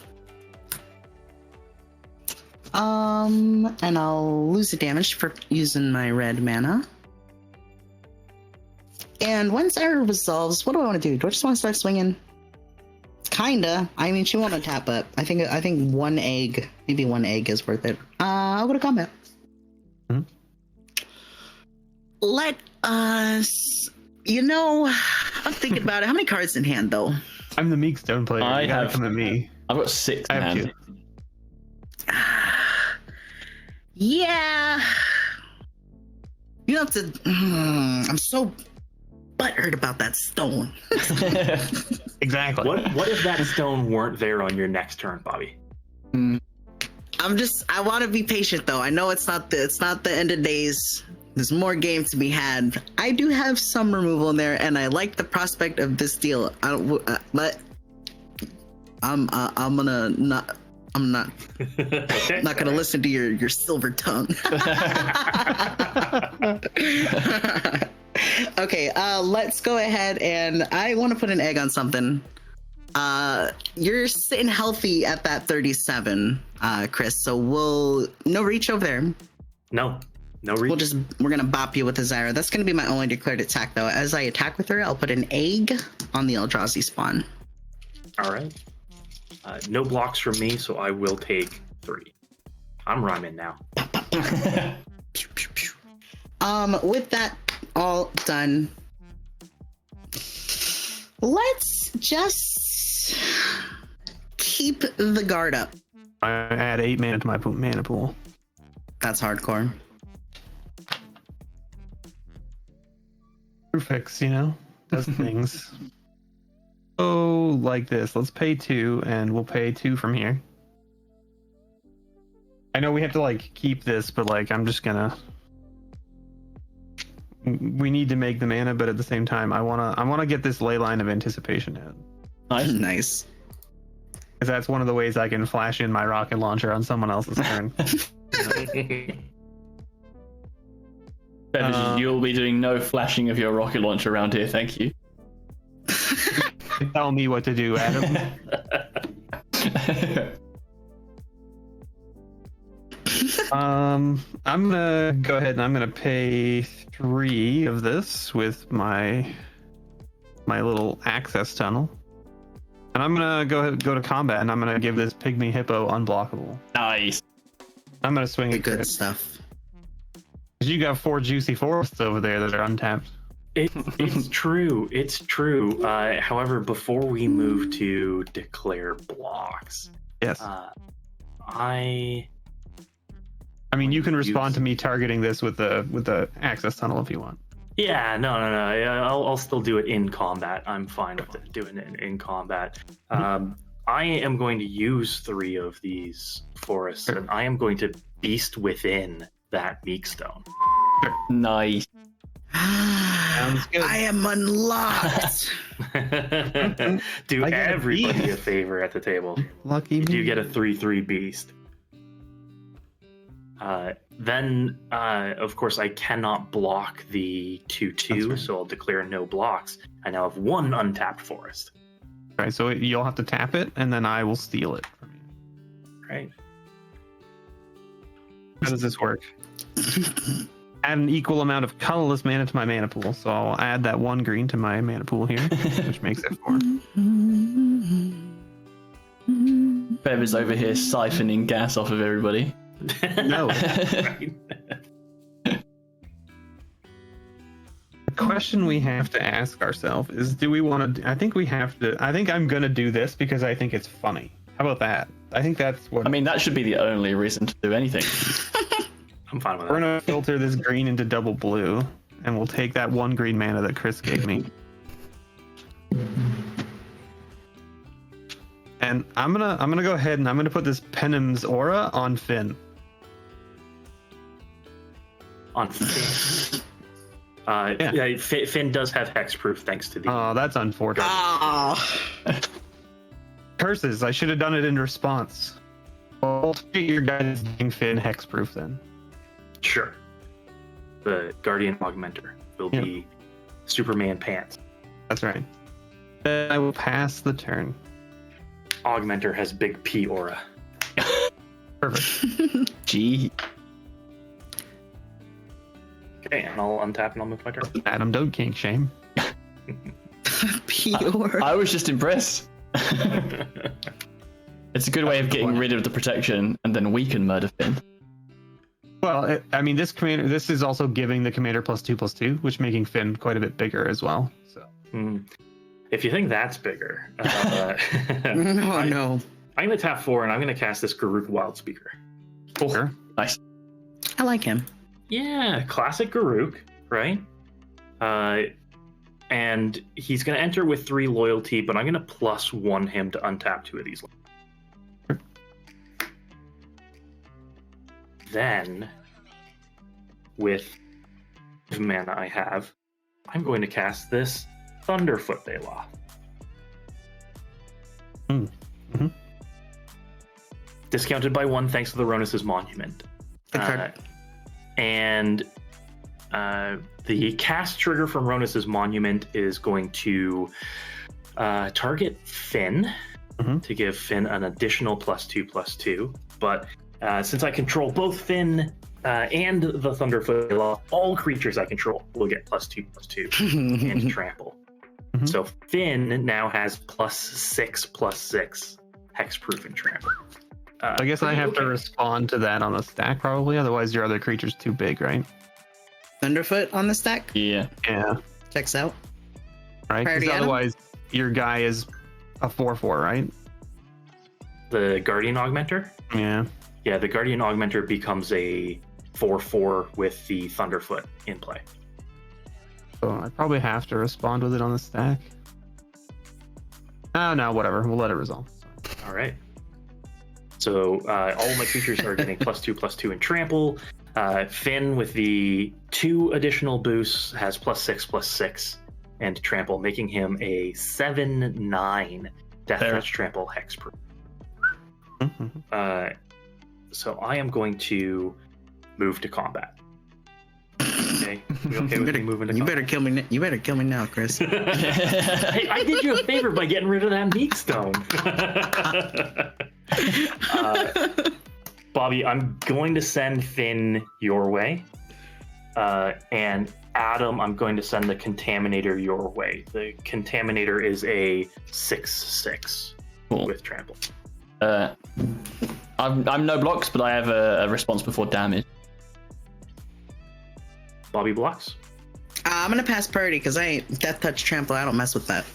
Speaker 3: And I'll lose the damage for using my red mana. And once Zyra resolves, what do I want to do? Do I just want to start swinging? Kinda. I mean, she won't untap, but I think one egg, maybe one egg is worth it. I'll go to combat.
Speaker 1: Mhm.
Speaker 3: Let us. I'm thinking about it. How many cards in hand, though?
Speaker 1: I'm the meek stone player.
Speaker 2: I
Speaker 1: You gotta
Speaker 2: have-
Speaker 1: come at me.
Speaker 2: I've got 6
Speaker 1: I
Speaker 2: in
Speaker 1: have
Speaker 2: hand.
Speaker 1: 2.
Speaker 3: Yeah. You have to. I'm so butthurt about that stone.
Speaker 1: Exactly.
Speaker 4: What if that stone weren't there on your next turn, Bobbie?
Speaker 3: I want to be patient though. I know it's not the end of days. There's more games to be had. I do have some removal in there, and I like the prospect of this deal. But I'm not
Speaker 4: Okay.
Speaker 3: not gonna listen to your silver tongue. Okay, let's go ahead, and I want to put an egg on something. You're sitting healthy at that 37, Chris. So no reach over there.
Speaker 4: No reach.
Speaker 3: We're gonna bop you with a Zyra. That's gonna be my only declared attack though. As I attack with her, I'll put an egg on the Eldrazi spawn.
Speaker 4: All right. No blocks from me, so I will take 3. I'm rhyming now.
Speaker 3: Pew, pew, pew. With that all done, let's just keep the guard up.
Speaker 1: I add 8 mana to my mana pool.
Speaker 3: That's hardcore.
Speaker 1: Perfect, does things. Oh, like this. Let's pay 2, and we'll pay 2 from here. I know we have to keep this, but I'm just gonna. We need to make the mana, but at the same time, I wanna get this ley line of anticipation in,
Speaker 2: Nice.
Speaker 3: Nice.
Speaker 1: because that's one of the ways I can flash in my rocket launcher on someone else's turn.
Speaker 2: Bevers, you'll be doing no flashing of your rocket launcher around here, thank you.
Speaker 1: Tell me what to do, Adam. I'm gonna go ahead and I'm gonna pay 3 of this with my little access tunnel, and I'm gonna go to combat, and I'm gonna give this pygmy hippo unblockable.
Speaker 2: Nice.
Speaker 1: I'm gonna swing a
Speaker 3: Good
Speaker 1: crit.
Speaker 3: stuff.
Speaker 1: 'Cause you got 4 juicy forests over there that are untapped.
Speaker 4: It's true. It's true. However, before we move to declare blocks,
Speaker 1: Yes.
Speaker 4: I
Speaker 1: I mean, you can respond
Speaker 4: use-
Speaker 1: to me targeting this with the access tunnel if you want.
Speaker 4: Yeah, no. I'll still do it in combat. I'm fine with it, doing it in combat. I am going to use 3 of these forests,
Speaker 1: Sure.
Speaker 4: and I am going to beast within that meek stone.
Speaker 2: Nice.
Speaker 1: Sounds good.
Speaker 3: I am unlocked.
Speaker 4: Do
Speaker 1: I get a
Speaker 4: everybody a
Speaker 1: beast.
Speaker 4: favor at the table.
Speaker 1: Lucky
Speaker 4: You
Speaker 1: me.
Speaker 4: get a 3/3 beast. Then, of course, I cannot block the 2/2,
Speaker 1: That's right.
Speaker 4: so I'll declare no blocks. I now have 1 untapped forest.
Speaker 1: Right, so you'll have to tap it, and then I will steal it from you.
Speaker 4: Right.
Speaker 1: How does this work? Add an equal amount of colorless mana to my mana pool. So I'll add that 1 green to my mana pool here, which makes it 4.
Speaker 2: Bevers over here siphoning gas off of everybody.
Speaker 1: No.
Speaker 4: Right.
Speaker 1: The question we have to ask ourselves is, do we want to? I think we have to. I think I'm gonna do this because I think it's funny. How about that? I think that's what.
Speaker 2: I mean, that should be the only reason to do anything.
Speaker 4: I'm fine with
Speaker 1: we're
Speaker 4: that.
Speaker 1: gonna filter this green into double blue, and we'll take that 1 green mana that Chris gave me. And I'm gonna go ahead and I'm gonna put this Penim's aura on Finn.
Speaker 4: On Finn.
Speaker 1: Yeah.
Speaker 4: Yeah, Finn does have hexproof thanks to the.
Speaker 1: Oh, that's unfortunate.
Speaker 3: Ah,
Speaker 1: Curses! I should have done it in response. Well, treat your guys being Finn hexproof then.
Speaker 4: Sure. The Guardian Augmenter will
Speaker 1: Yeah.
Speaker 4: be Superman pants.
Speaker 1: That's right. Then I will pass the turn.
Speaker 4: Augmenter has big P aura.
Speaker 1: Perfect.
Speaker 2: Gee.
Speaker 4: Okay, and I'll untap and I'll move my turn.
Speaker 1: Adam, don't kink shame.
Speaker 3: pure.
Speaker 2: I was just impressed. It's a good way of getting rid of the protection, and then we can murder Finn.
Speaker 1: Well, I mean, this is also giving the commander +2/+2, which making Finn quite a bit bigger as well. So
Speaker 4: If you think that's bigger,
Speaker 3: Oh no.
Speaker 4: I'm going to tap 4 and I'm going to cast this Garuk Wild Speaker.
Speaker 1: sure.
Speaker 2: Nice.
Speaker 3: I like him.
Speaker 4: Yeah, classic Garuk, right? And he's going to enter with 3 loyalty, but I'm going to +1 him to untap 2 of these. Then, with the mana I have, I'm going to cast this Thunderfoot Baloth.
Speaker 1: Mhm.
Speaker 4: Discounted by 1 thanks to the Ronus' Monument.
Speaker 3: Good card.
Speaker 4: And the cast trigger from Ronus' Monument is going to target Finn
Speaker 1: Mhm.
Speaker 4: to give Finn an additional +2/+2. But since I control both Finn and the Thunderfoot Baloth, all creatures I control will get +2/+2 and trample.
Speaker 1: Mhm.
Speaker 4: So Finn now has +6/+6 hexproof and trample.
Speaker 1: I guess I have to
Speaker 4: okay.
Speaker 1: respond to that on the stack probably. Otherwise, your other creature's too big, right?
Speaker 3: Thunderfoot on the stack.
Speaker 2: Yeah.
Speaker 1: Yeah.
Speaker 3: Checks out.
Speaker 1: Right. 'Cause
Speaker 3: Priority item?
Speaker 1: otherwise, your guy is a 4/4, right?
Speaker 4: The Guardian Augmenter?
Speaker 1: Yeah.
Speaker 4: Yeah, the Guardian Augmenter becomes a 4/4 with the Thunderfoot in play.
Speaker 1: So I probably have to respond with it on the stack. Oh no, whatever. We'll let it resolve.
Speaker 4: All right. So all of my creatures are getting +2/+2 in trample. Finn with the 2 additional boosts has +6/+6 and trample, making him a 7/9 Death
Speaker 2: Fair.
Speaker 4: Touch Trample hexproof.
Speaker 1: Mhm.
Speaker 4: So I am going to move to combat. Okay, we okay with me moving to
Speaker 3: You
Speaker 4: combat?
Speaker 3: better kill me. You better kill me now, Chris.
Speaker 4: Hey, I did you a favor by getting rid of that meat stone. Bobbie, I'm going to send Finn your way. And Adam, I'm going to send the Contaminator your way. The Contaminator is a 6/6 with trample.
Speaker 2: I'm no blocks, but I have a response before damage.
Speaker 4: Bobbie blocks.
Speaker 3: I'm gonna pass Purdy because I ain't Death Touch Trample. I don't mess with that.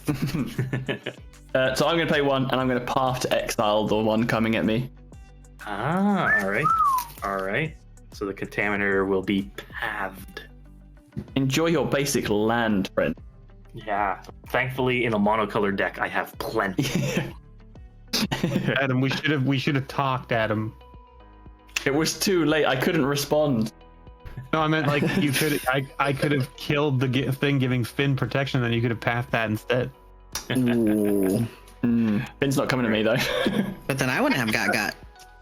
Speaker 2: So I'm going to play one, and I'm going to path to exile the one coming at me.
Speaker 4: All right. So the Contaminator will be pathed.
Speaker 2: Enjoy your basic land, friend.
Speaker 4: Yeah. Thankfully, in a monocolored deck, I have plenty.
Speaker 1: Adam, we should have talked, Adam.
Speaker 2: It was too late. I couldn't respond.
Speaker 1: No, I meant like you could. I could have killed the thing giving Finn protection, then you could have passed that instead.
Speaker 3: Ooh.
Speaker 2: Finn's not coming to me though.
Speaker 3: But then I wouldn't have got.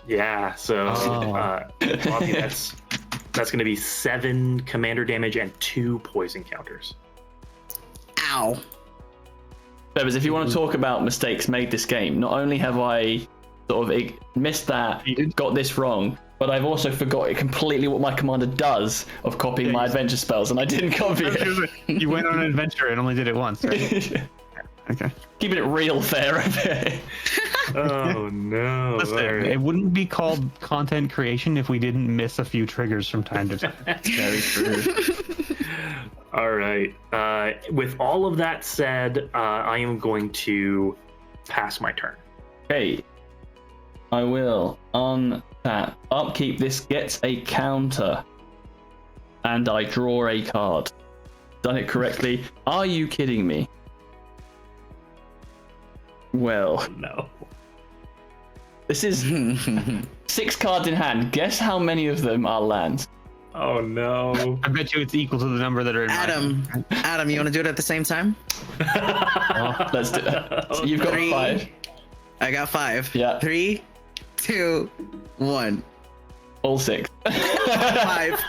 Speaker 4: Yeah. So, Bobbie, that's going to be 7 commander damage and 2 poison counters.
Speaker 3: Ow.
Speaker 2: Bevers, if you want to talk about mistakes made this game, not only have I sort of missed that, got this wrong, but I've also forgot completely what my commander does of copying my adventure spells, and I didn't copy it.
Speaker 1: You went on an adventure and only did it once, right? Okay.
Speaker 2: Keeping it real fair a bit.
Speaker 4: Oh no.
Speaker 1: Listen,
Speaker 4: Right.
Speaker 1: it wouldn't be called content creation if we didn't miss a few triggers from time to time.
Speaker 2: Very true.
Speaker 4: All right. With all of that said, I am going to pass my turn.
Speaker 2: Okay. I will untap. Upkeep. This gets a counter. And I draw a card. Done it correctly. Are you kidding me? Well,
Speaker 4: No.
Speaker 2: this is 6 cards in hand. Guess how many of them are lands?
Speaker 4: Oh no.
Speaker 1: I bet you it's equal to the number that are in
Speaker 3: Adam, you want to do it at the same time?
Speaker 2: Let's do it. So you've got
Speaker 3: 3.
Speaker 2: 5.
Speaker 3: I got 5.
Speaker 2: Yeah.
Speaker 3: 3, 2, 1.
Speaker 2: All 6.
Speaker 3: 5.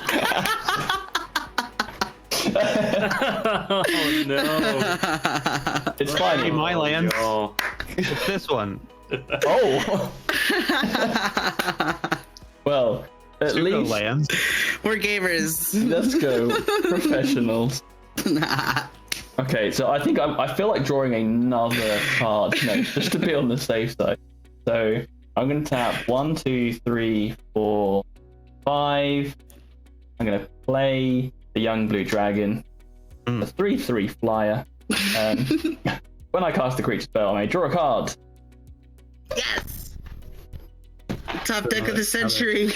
Speaker 4: Oh no.
Speaker 2: It's fine.
Speaker 1: Hey, my land.
Speaker 4: No.
Speaker 1: It's this one.
Speaker 2: Oh. Well, at
Speaker 1: Pseudo
Speaker 2: least
Speaker 1: lands.
Speaker 3: We're gamers.
Speaker 2: let's go professionals. Okay, so I think I feel like drawing another card, just to be on the safe side. So I'm going to tap 1, 2, 3, 4, 5. I'm going to play the young blue dragon, a 3/3 flyer. When I cast a creature spell, I may draw a card.
Speaker 3: Yes. Top deck of the century.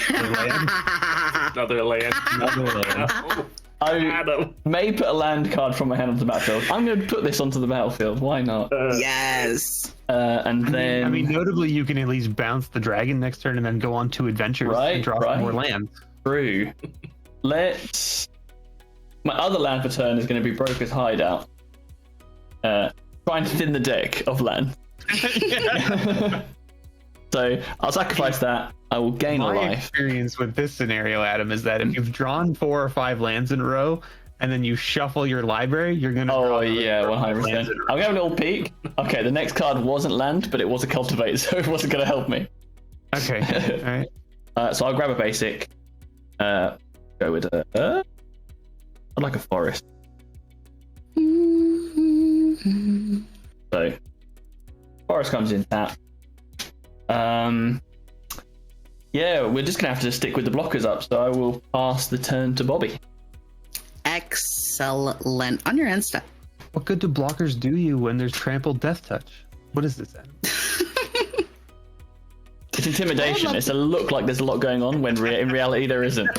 Speaker 4: Another land. Oh,
Speaker 2: I
Speaker 4: Adam.
Speaker 2: may put a land card from my hand onto the battlefield. I'm going to put this onto the battlefield. Why not?
Speaker 3: Yes.
Speaker 2: And then,
Speaker 1: I mean, notably, you can at least bounce the dragon next turn and then go on 2 adventures and draw some more lands.
Speaker 2: True. Let's. My other land for turn is going to be Broker's Hideout. Trying to thin the deck of land. So I'll sacrifice that. I will gain a
Speaker 1: My
Speaker 2: life.
Speaker 1: experience with this scenario, Adam, is that if you've drawn 4 or 5 lands in a row and then you shuffle your library, you're gonna.
Speaker 2: Oh
Speaker 1: draw
Speaker 2: yeah, 100%. I'm gonna have a little peek. Okay, the next card wasn't land, but it was a cultivate, so it wasn't gonna help me.
Speaker 1: Okay. All right.
Speaker 2: So I'll grab a basic. Go with I'd like a forest. So forest comes in tap. Yeah, we're just gonna have to stick with the blockers up. So I will pass the turn to Bobbie.
Speaker 3: Excellent. On your end step.
Speaker 1: What good do blockers do you when there's trampled death touch? What is this, Adam?
Speaker 2: It's intimidation. It's a look like there's a lot going on when in reality there isn't.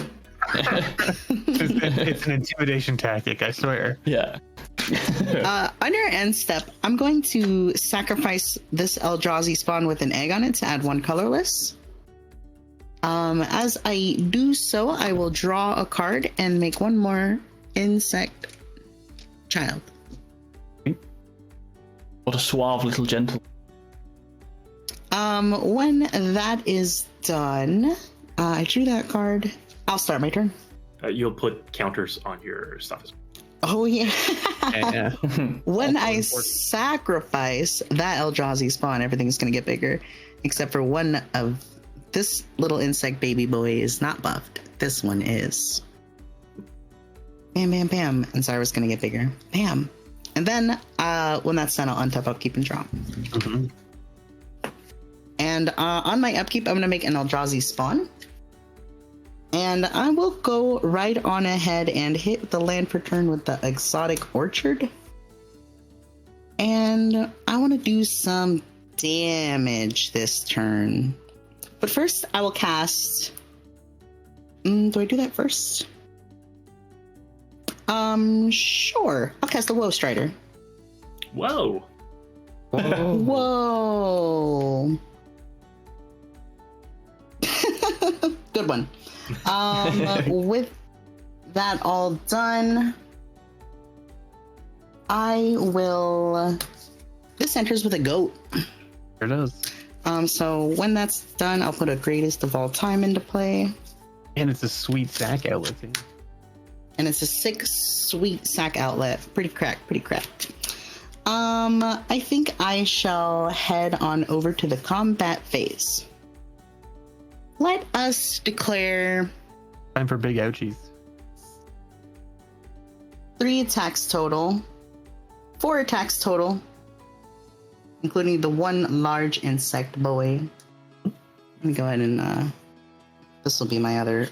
Speaker 1: It's an intimidation tactic, I swear.
Speaker 2: Yeah.
Speaker 3: On your end step, I'm going to sacrifice this Eldrazi spawn with an egg on it to add 1 colorless. As I do so, I will draw a card and make 1 more insect child.
Speaker 2: What a suave little gentle.
Speaker 3: When that is done, I drew that card. I'll start my turn.
Speaker 4: You'll put counters on your stuff as well.
Speaker 3: Oh yeah.
Speaker 1: Yeah.
Speaker 3: When
Speaker 1: Also
Speaker 3: I
Speaker 1: important.
Speaker 3: sacrifice that Eldrazi spawn, everything's gonna get bigger, except for one of this little insect baby boy is not buffed. This one is. Bam, bam, bam. And Zyra's gonna get bigger. Bam. And then when that's done, I'll untap, upkeep, and draw.
Speaker 1: Mm-hmm.
Speaker 3: And on my upkeep, I'm gonna make an Eldrazi spawn. And I will go right on ahead and hit the land per turn with the Exotic Orchard. And I want to do some damage this turn. But first, I will cast... do I do that first? Sure. I'll cast the Woe Strider.
Speaker 4: Whoa.
Speaker 3: Whoa. Good one. With that all done, I will. This enters with a goat.
Speaker 1: There it is.
Speaker 3: So when that's done, I'll put a Greatest of All Time into play.
Speaker 1: And it's a sweet sack outlet too.
Speaker 3: And it's a 6 sweet sack outlet. Pretty cracked. I think I shall head on over to the combat phase. Let us declare
Speaker 1: Time for big ouchies.
Speaker 3: 3 attacks total, 4 attacks total, including the 1 large insect boy. Let me go ahead and this will be my other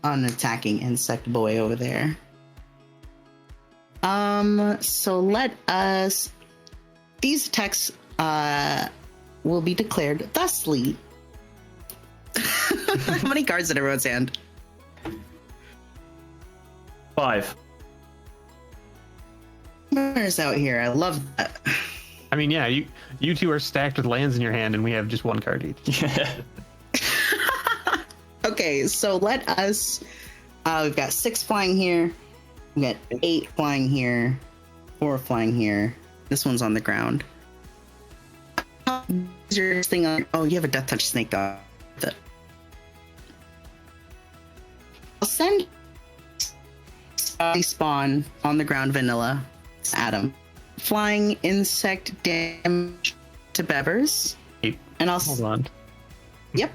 Speaker 3: unattacking insect boy over there. So let us. These attacks will be declared thusly. How many cards in everyone's hand?
Speaker 2: 5.
Speaker 3: Where's out here? I love that.
Speaker 1: I mean, yeah, you two are stacked with lands in your hand, and we have just 1 card each.
Speaker 2: Yeah.
Speaker 3: Okay, so let us. We've got 6 flying here. We've got 8 flying here. 4 flying here. This one's on the ground. Is your thing on? Oh, you have a Death Touch Snake dog. I'll send spawn on the ground vanilla. It's Adam. Flying insect damage to Bevers.
Speaker 1: Hey,
Speaker 3: And I'll.
Speaker 1: hold on.
Speaker 3: Yep.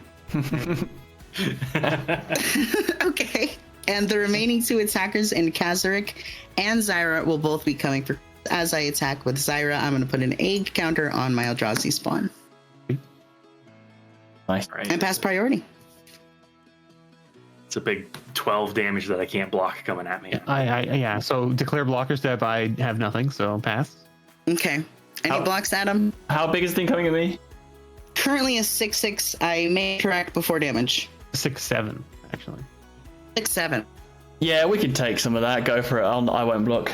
Speaker 3: Okay. And the remaining 2 attackers in Kazarik and Zyra will both be coming for. As I attack with Zyra, I'm going to put an egg counter on my Eldrazi spawn.
Speaker 2: Nice.
Speaker 4: Right.
Speaker 3: And pass priority.
Speaker 4: It's a big 12 damage that I can't block coming at me.
Speaker 1: Yeah. So declare blocker step. I have nothing, so pass.
Speaker 3: Okay. Any
Speaker 2: How-
Speaker 3: blocks, Adam?
Speaker 2: How big is the thing coming at me?
Speaker 3: Currently a 6/6. I may interact before damage.
Speaker 1: 6/7 actually.
Speaker 3: 6/7.
Speaker 2: Yeah, we can take some of that. Go for it. I won't block.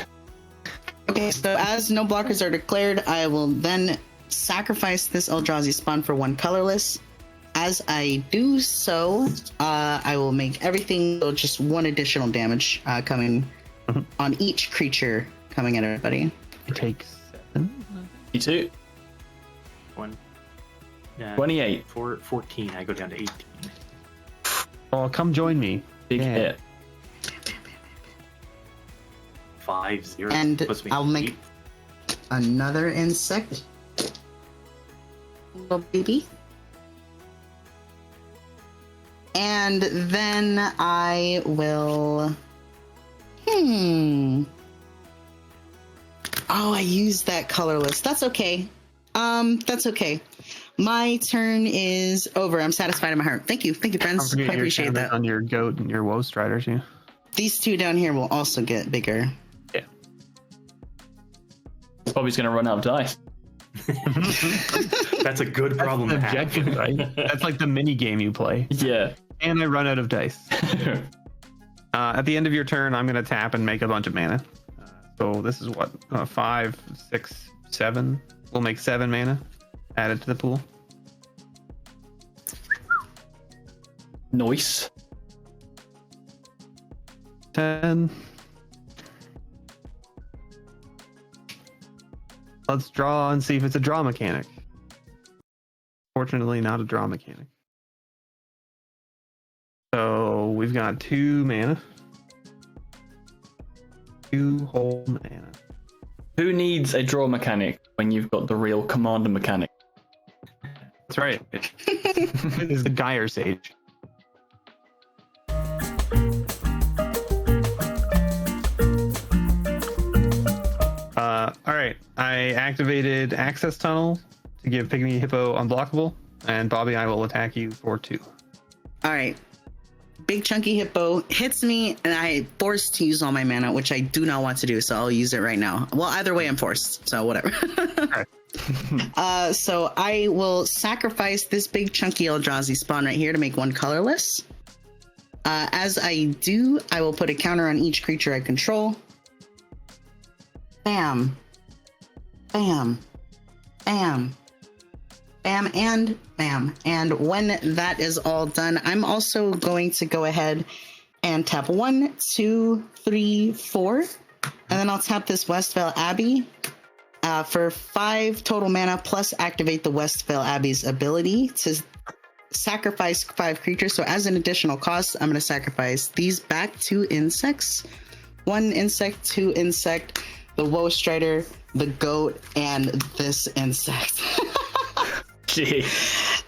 Speaker 3: Okay, so as no blockers are declared, I will then sacrifice this Eldrazi spawn for 1 colorless. As I do so, I will make everything just 1 additional damage coming on each creature coming at everybody.
Speaker 1: It takes 7.
Speaker 2: You too. 28.
Speaker 4: 14. I go down to 18.
Speaker 1: Oh, come join me.
Speaker 2: Big
Speaker 1: Yeah.
Speaker 2: hit.
Speaker 4: 5-0.
Speaker 3: And
Speaker 4: Puts me
Speaker 3: I'll
Speaker 4: at
Speaker 3: make
Speaker 4: 8.
Speaker 3: another insect. Little baby. And then I will. Oh, I used that colorless. That's okay. That's okay. My turn is over. I'm satisfied in my heart. Thank you,
Speaker 1: Don't
Speaker 3: friends.
Speaker 1: forget
Speaker 3: I
Speaker 1: your
Speaker 3: appreciate
Speaker 1: counter
Speaker 3: that.
Speaker 1: on your goat and your woe strider too.
Speaker 3: These 2 down here will also get bigger.
Speaker 1: Yeah.
Speaker 2: Bobby's gonna run out of dice.
Speaker 4: That's a good problem
Speaker 1: That's
Speaker 4: to
Speaker 1: the
Speaker 4: have.
Speaker 1: objective, right? That's like the mini game you play.
Speaker 2: Yeah.
Speaker 1: And I run out of dice. At the end of your turn, I'm going to tap and make a bunch of mana. So this is what? 5, 6, 7. We'll make 7 mana. Add it to the pool.
Speaker 2: Nice.
Speaker 1: 10. Let's draw and see if it's a draw mechanic. Fortunately, not a draw mechanic. So we've got 2 mana. 2 whole mana.
Speaker 2: Who needs a draw mechanic when you've got the real commander mechanic?
Speaker 1: That's right. This is the Gyre Sage. All right. I activated Access Tunnel to give Pygmy Hippo unblockable, and Bobbie, I will attack you for 2.
Speaker 3: All right. Big chunky hippo hits me, and I forced to use all my mana, which I do not want to do, so I'll use it right now. Well, either way, I'm forced, so whatever. So I will sacrifice this big chunky Eldrazi spawn right here to make 1 colorless. As I do, I will put a counter on each creature I control. Bam. Bam. Bam. Bam and bam. And when that is all done, I'm also going to go ahead and tap 1, 2, 3, 4. And then I'll tap this Westvale Abbey for 5 total mana, plus activate the Westvale Abbey's ability to sacrifice 5 creatures. So as an additional cost, I'm going to sacrifice these back 2 insects. 1 insect, 2 insect, the Woe Strider, the goat, and this insect.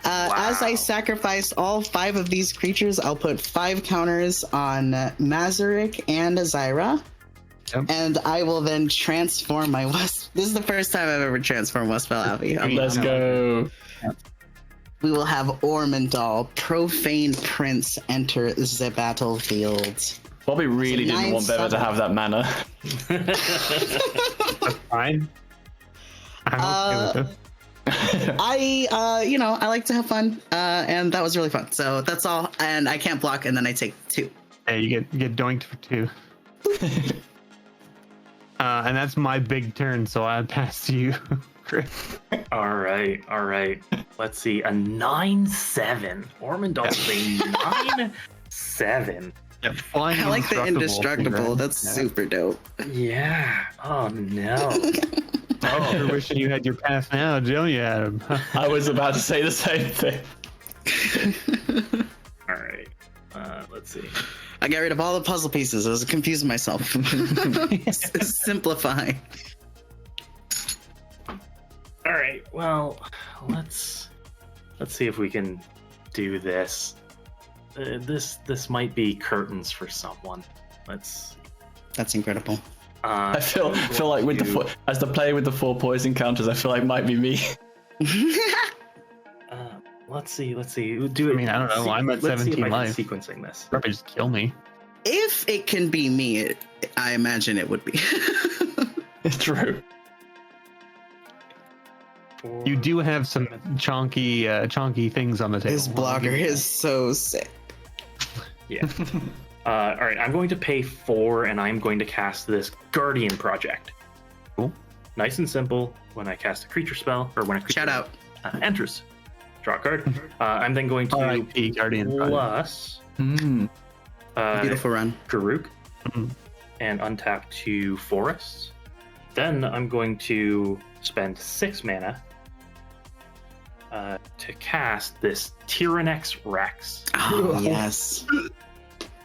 Speaker 4: Wow.
Speaker 3: As I sacrifice all 5 of these creatures, I'll put 5 counters on Mazurek and Zyra.
Speaker 1: Yep.
Speaker 3: And I will then transform my West. This is the first time I've ever transformed Westvale Abbey.
Speaker 2: Let's go.
Speaker 3: We will have Ormondal, Profane Prince, enter the battlefield.
Speaker 2: Bobby really didn't want Bever to have that mana.
Speaker 1: That's fine. I'm okay with it.
Speaker 3: I like to have fun, and that was really fun. So that's all. And I can't block, and then I take 2.
Speaker 1: Yeah, you get doinked for 2. And that's my big turn, so I pass to you, Chris.
Speaker 4: All right. Let's see. A 9/7. Ormondal's a 9/7.
Speaker 1: Yeah, flying
Speaker 3: I like the indestructible.
Speaker 1: Right?
Speaker 3: That's super dope.
Speaker 4: Yeah. Oh no.
Speaker 1: Oh, you're wishing you had your pass now, don't you, Adam?
Speaker 2: I was about to say the same thing.
Speaker 4: All right. Let's see.
Speaker 3: I got rid of all the puzzle pieces. I was confusing myself. Simplify.
Speaker 4: All right. Well, let's see if we can do this. This might be curtains for someone.
Speaker 3: That's incredible.
Speaker 2: I feel like with as the player with the 4 poison counters, I feel like might be me.
Speaker 4: Let's see. Do it.
Speaker 1: I mean, I don't know. I'm at
Speaker 4: Let's see if
Speaker 1: 17
Speaker 4: I can
Speaker 1: life.
Speaker 4: sequencing this.
Speaker 1: Probably just kill me.
Speaker 3: If it can be me, I imagine it would be.
Speaker 2: It's true.
Speaker 1: You do have some chonky things on the table.
Speaker 3: His blocker is so sick.
Speaker 4: Yeah. All right. I'm going to pay 4, and I'm going to cast this Guardian Project.
Speaker 1: Cool.
Speaker 4: Nice and simple. When I cast a creature spell, or when a creature
Speaker 3: Shout out.
Speaker 4: enters, draw a card. I'm then going to
Speaker 1: R.I.P. Guardian Project.
Speaker 4: plus
Speaker 3: Beautiful run.
Speaker 4: Garruk
Speaker 1: Mhm.
Speaker 4: and untap 2 forests. Then I'm going to spend 6 mana to cast this Tyrannex Rex.
Speaker 3: Oh, yes.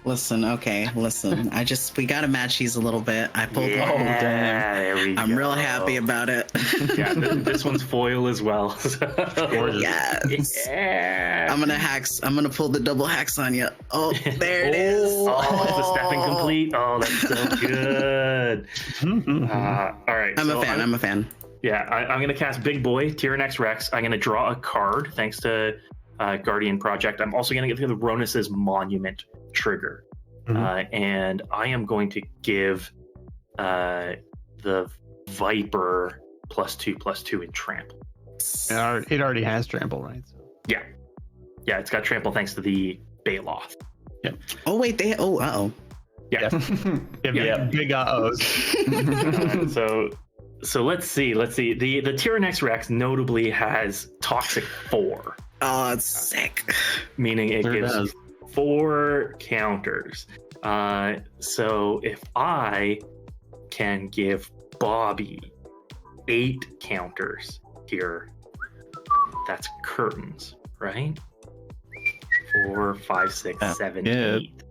Speaker 3: Listen. We got to match these a little bit. I pulled
Speaker 4: Yeah,
Speaker 3: one.
Speaker 4: there we
Speaker 3: I'm
Speaker 4: go.
Speaker 3: real happy about it.
Speaker 4: Yeah, this one's foil as well.
Speaker 1: Gorgeous.
Speaker 3: Yes.
Speaker 4: Yeah.
Speaker 3: I'm gonna pull the double hacks on you. Oh, there it is.
Speaker 4: Oh, the stepping complete. Oh, that's so good. All right.
Speaker 3: I'm
Speaker 4: so
Speaker 3: a fan.
Speaker 4: Yeah, I'm going to cast Big Boy, Tyrannex Rex. I'm going to draw a card thanks to Guardian Project. I'm also going to get the Ronus's Monument trigger. And I am going to give the Viper +2/+2 in Trample.
Speaker 1: It already has trample, right? So.
Speaker 4: Yeah, it's got Trample thanks to the Baloth.
Speaker 3: Oh wait, uh-oh.
Speaker 4: Yeah.
Speaker 1: Yeah. Big uh-ohs.
Speaker 4: So let's see. The Tyrannex Rex notably has Toxic 4.
Speaker 3: Oh, it's sick.
Speaker 4: Meaning it
Speaker 1: Sure
Speaker 4: gives
Speaker 1: does.
Speaker 4: 4 counters. So if I can give Bobbie 8 counters here, that's curtains, right? 4, 5, 6, 7,
Speaker 2: yeah.
Speaker 4: 8.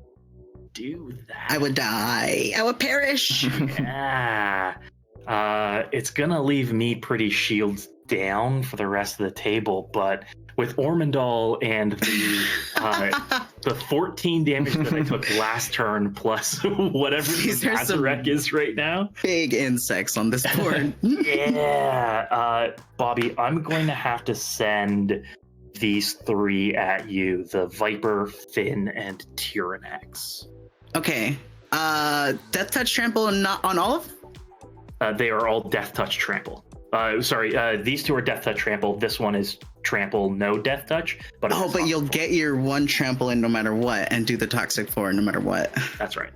Speaker 4: Do that.
Speaker 3: I would die. I would perish.
Speaker 4: Yeah. It's gonna leave me pretty shields down for the rest of the table, but with Ormondal and the 14 damage that I took last turn plus whatever
Speaker 3: These
Speaker 4: the
Speaker 3: are some
Speaker 4: Azarek is right now.
Speaker 3: Big insects on this board.
Speaker 4: Yeah, Bobbie, I'm going to have to send these 3 at you: the Viper, Finn, and Tyrannex.
Speaker 3: Okay. Death touch trample and not on all of?
Speaker 4: They are all Death touch trample. Sorry, these 2 are Death touch trample. This one is trample, no Death touch. But
Speaker 3: But you'll get your 1 trample in no matter what and do the toxic 4 no matter what.
Speaker 4: That's right.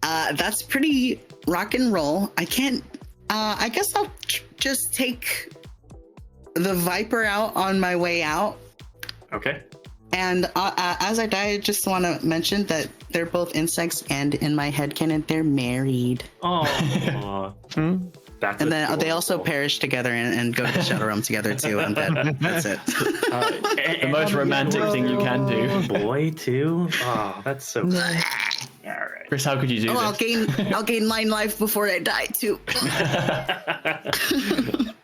Speaker 3: That's pretty rock and roll. I can't. I guess I'll just take the Viper out on my way out.
Speaker 4: Okay.
Speaker 3: And as I die, I just want to mention that they're both insects, and in my headcanon, they're married.
Speaker 4: Oh. That's
Speaker 3: And then they
Speaker 4: adorable.
Speaker 3: also perish together and go to the Shadow Realm together too. And that's it.
Speaker 2: The most romantic thing you can do.
Speaker 4: Boy, too. Oh, that's so cool. All right.
Speaker 2: Chris, how could you do
Speaker 3: I'll gain 9 life before I die too.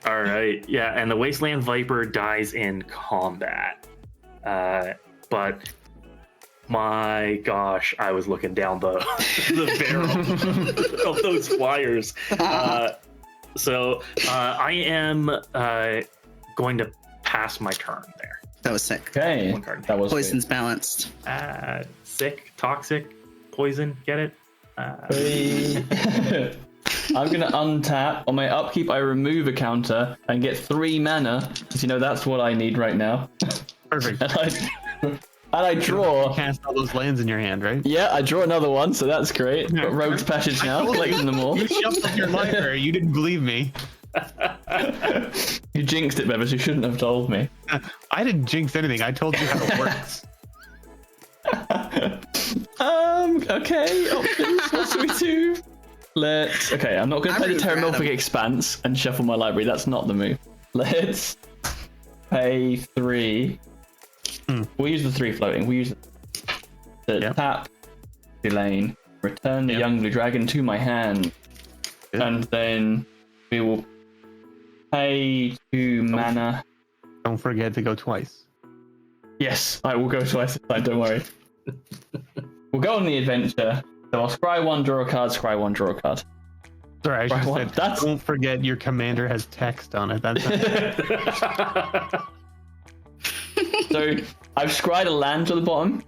Speaker 4: All right. Yeah, and the Wasteland Viper dies in combat. But my gosh, I was looking down the barrel of those flyers. So I am going to pass my turn there.
Speaker 3: That was sick.
Speaker 2: Okay,
Speaker 4: One card.
Speaker 2: that was
Speaker 3: Poison's balanced.
Speaker 4: Sick, toxic, poison. Get it?
Speaker 2: great. I'm gonna untap. On my upkeep, I remove a counter and get 3 mana. Because you know that's what I need right now.
Speaker 1: Perfect.
Speaker 2: And I draw.
Speaker 1: Cast all those lands in your hand, right?
Speaker 2: Yeah, I draw another one, so that's great. Got Rogue's Passage now, collecting them all.
Speaker 1: You shuffled your library. You didn't believe me.
Speaker 2: You jinxed it, Bevers. You shouldn't have told me.
Speaker 1: I didn't jinx anything. I told you how it works.
Speaker 2: Okay, options. What do we do? Okay, I'm not going to play the Terramorphic Expanse and shuffle my library. That's not the move. Let's pay 3. We'll use the 3 floating. We'll use the tap, Delane, return the young blue dragon to my hand, and then we will pay 2 mana.
Speaker 1: Don't forget to go twice.
Speaker 2: Yes, I will go twice this time, don't worry. We'll go on the adventure. So I'll scry 1, draw a card, scry 1, draw a card.
Speaker 1: Sorry, I should have
Speaker 2: Right,
Speaker 1: said, don't forget your commander has text on it. That's
Speaker 2: So I've scried a land to the bottom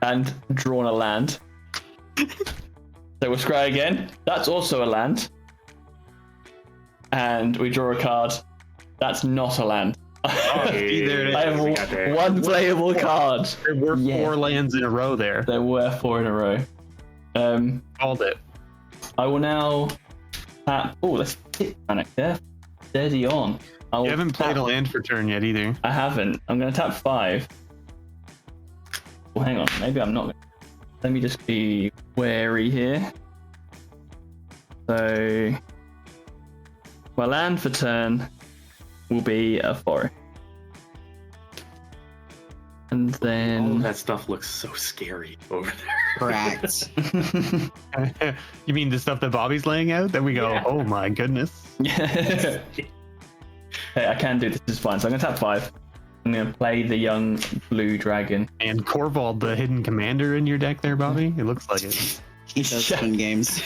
Speaker 2: and drawn a land. So we'll scry again. That's also a land. And we draw a card. That's not a land.
Speaker 1: Either
Speaker 2: I have one playable card.
Speaker 1: There were 4 lands in a row there.
Speaker 2: There were 4 in a row.
Speaker 1: Called it.
Speaker 2: I will now tap. Oh, that's panic there. Steady on.
Speaker 1: You haven't played a land for turn yet either.
Speaker 2: I haven't. I'm going to tap 5. Well, hang on. Maybe I'm not. Let me just be wary here. So, my land for turn will be a 4. And
Speaker 4: All of
Speaker 2: then.
Speaker 4: that stuff looks so scary over there.
Speaker 3: Correct.
Speaker 1: You mean the stuff that Bobbie's laying out? That we go,
Speaker 4: Yeah.
Speaker 1: oh my goodness.
Speaker 2: Hey, I can do this. This is fine. So I'm going to tap 5. I'm going to play the young blue dragon.
Speaker 1: And Corvald, the hidden commander in your deck there, Bobbie? It looks like it.
Speaker 3: He does fun games.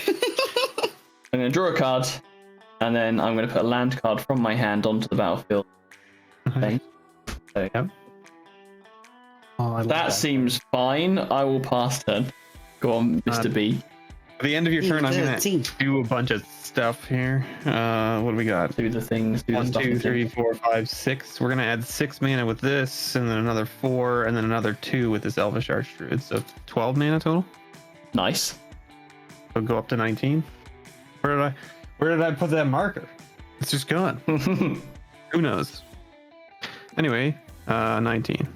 Speaker 2: I'm going to draw a card, and then I'm going to put a land card from my hand onto the battlefield. Okay. So,
Speaker 1: Yep. Oh, I love
Speaker 2: that seems fine. I will pass turn. Go on, Mr. B.
Speaker 1: At the end of your turn, I'm going to
Speaker 3: 15.
Speaker 1: do a bunch of stuff here. What do we got?
Speaker 2: Do the things. Do
Speaker 1: 1,
Speaker 2: the stuff
Speaker 1: 2,
Speaker 2: and
Speaker 1: 3,
Speaker 2: things.
Speaker 1: 4, 5, 6. We're going to add 6 mana with this, and then another 4, and then another 2 with this Elvish Archdruid. So 12 mana total.
Speaker 2: Nice.
Speaker 1: So go up to 19. Where did I put that marker? It's just gone. Who knows? Anyway, 19.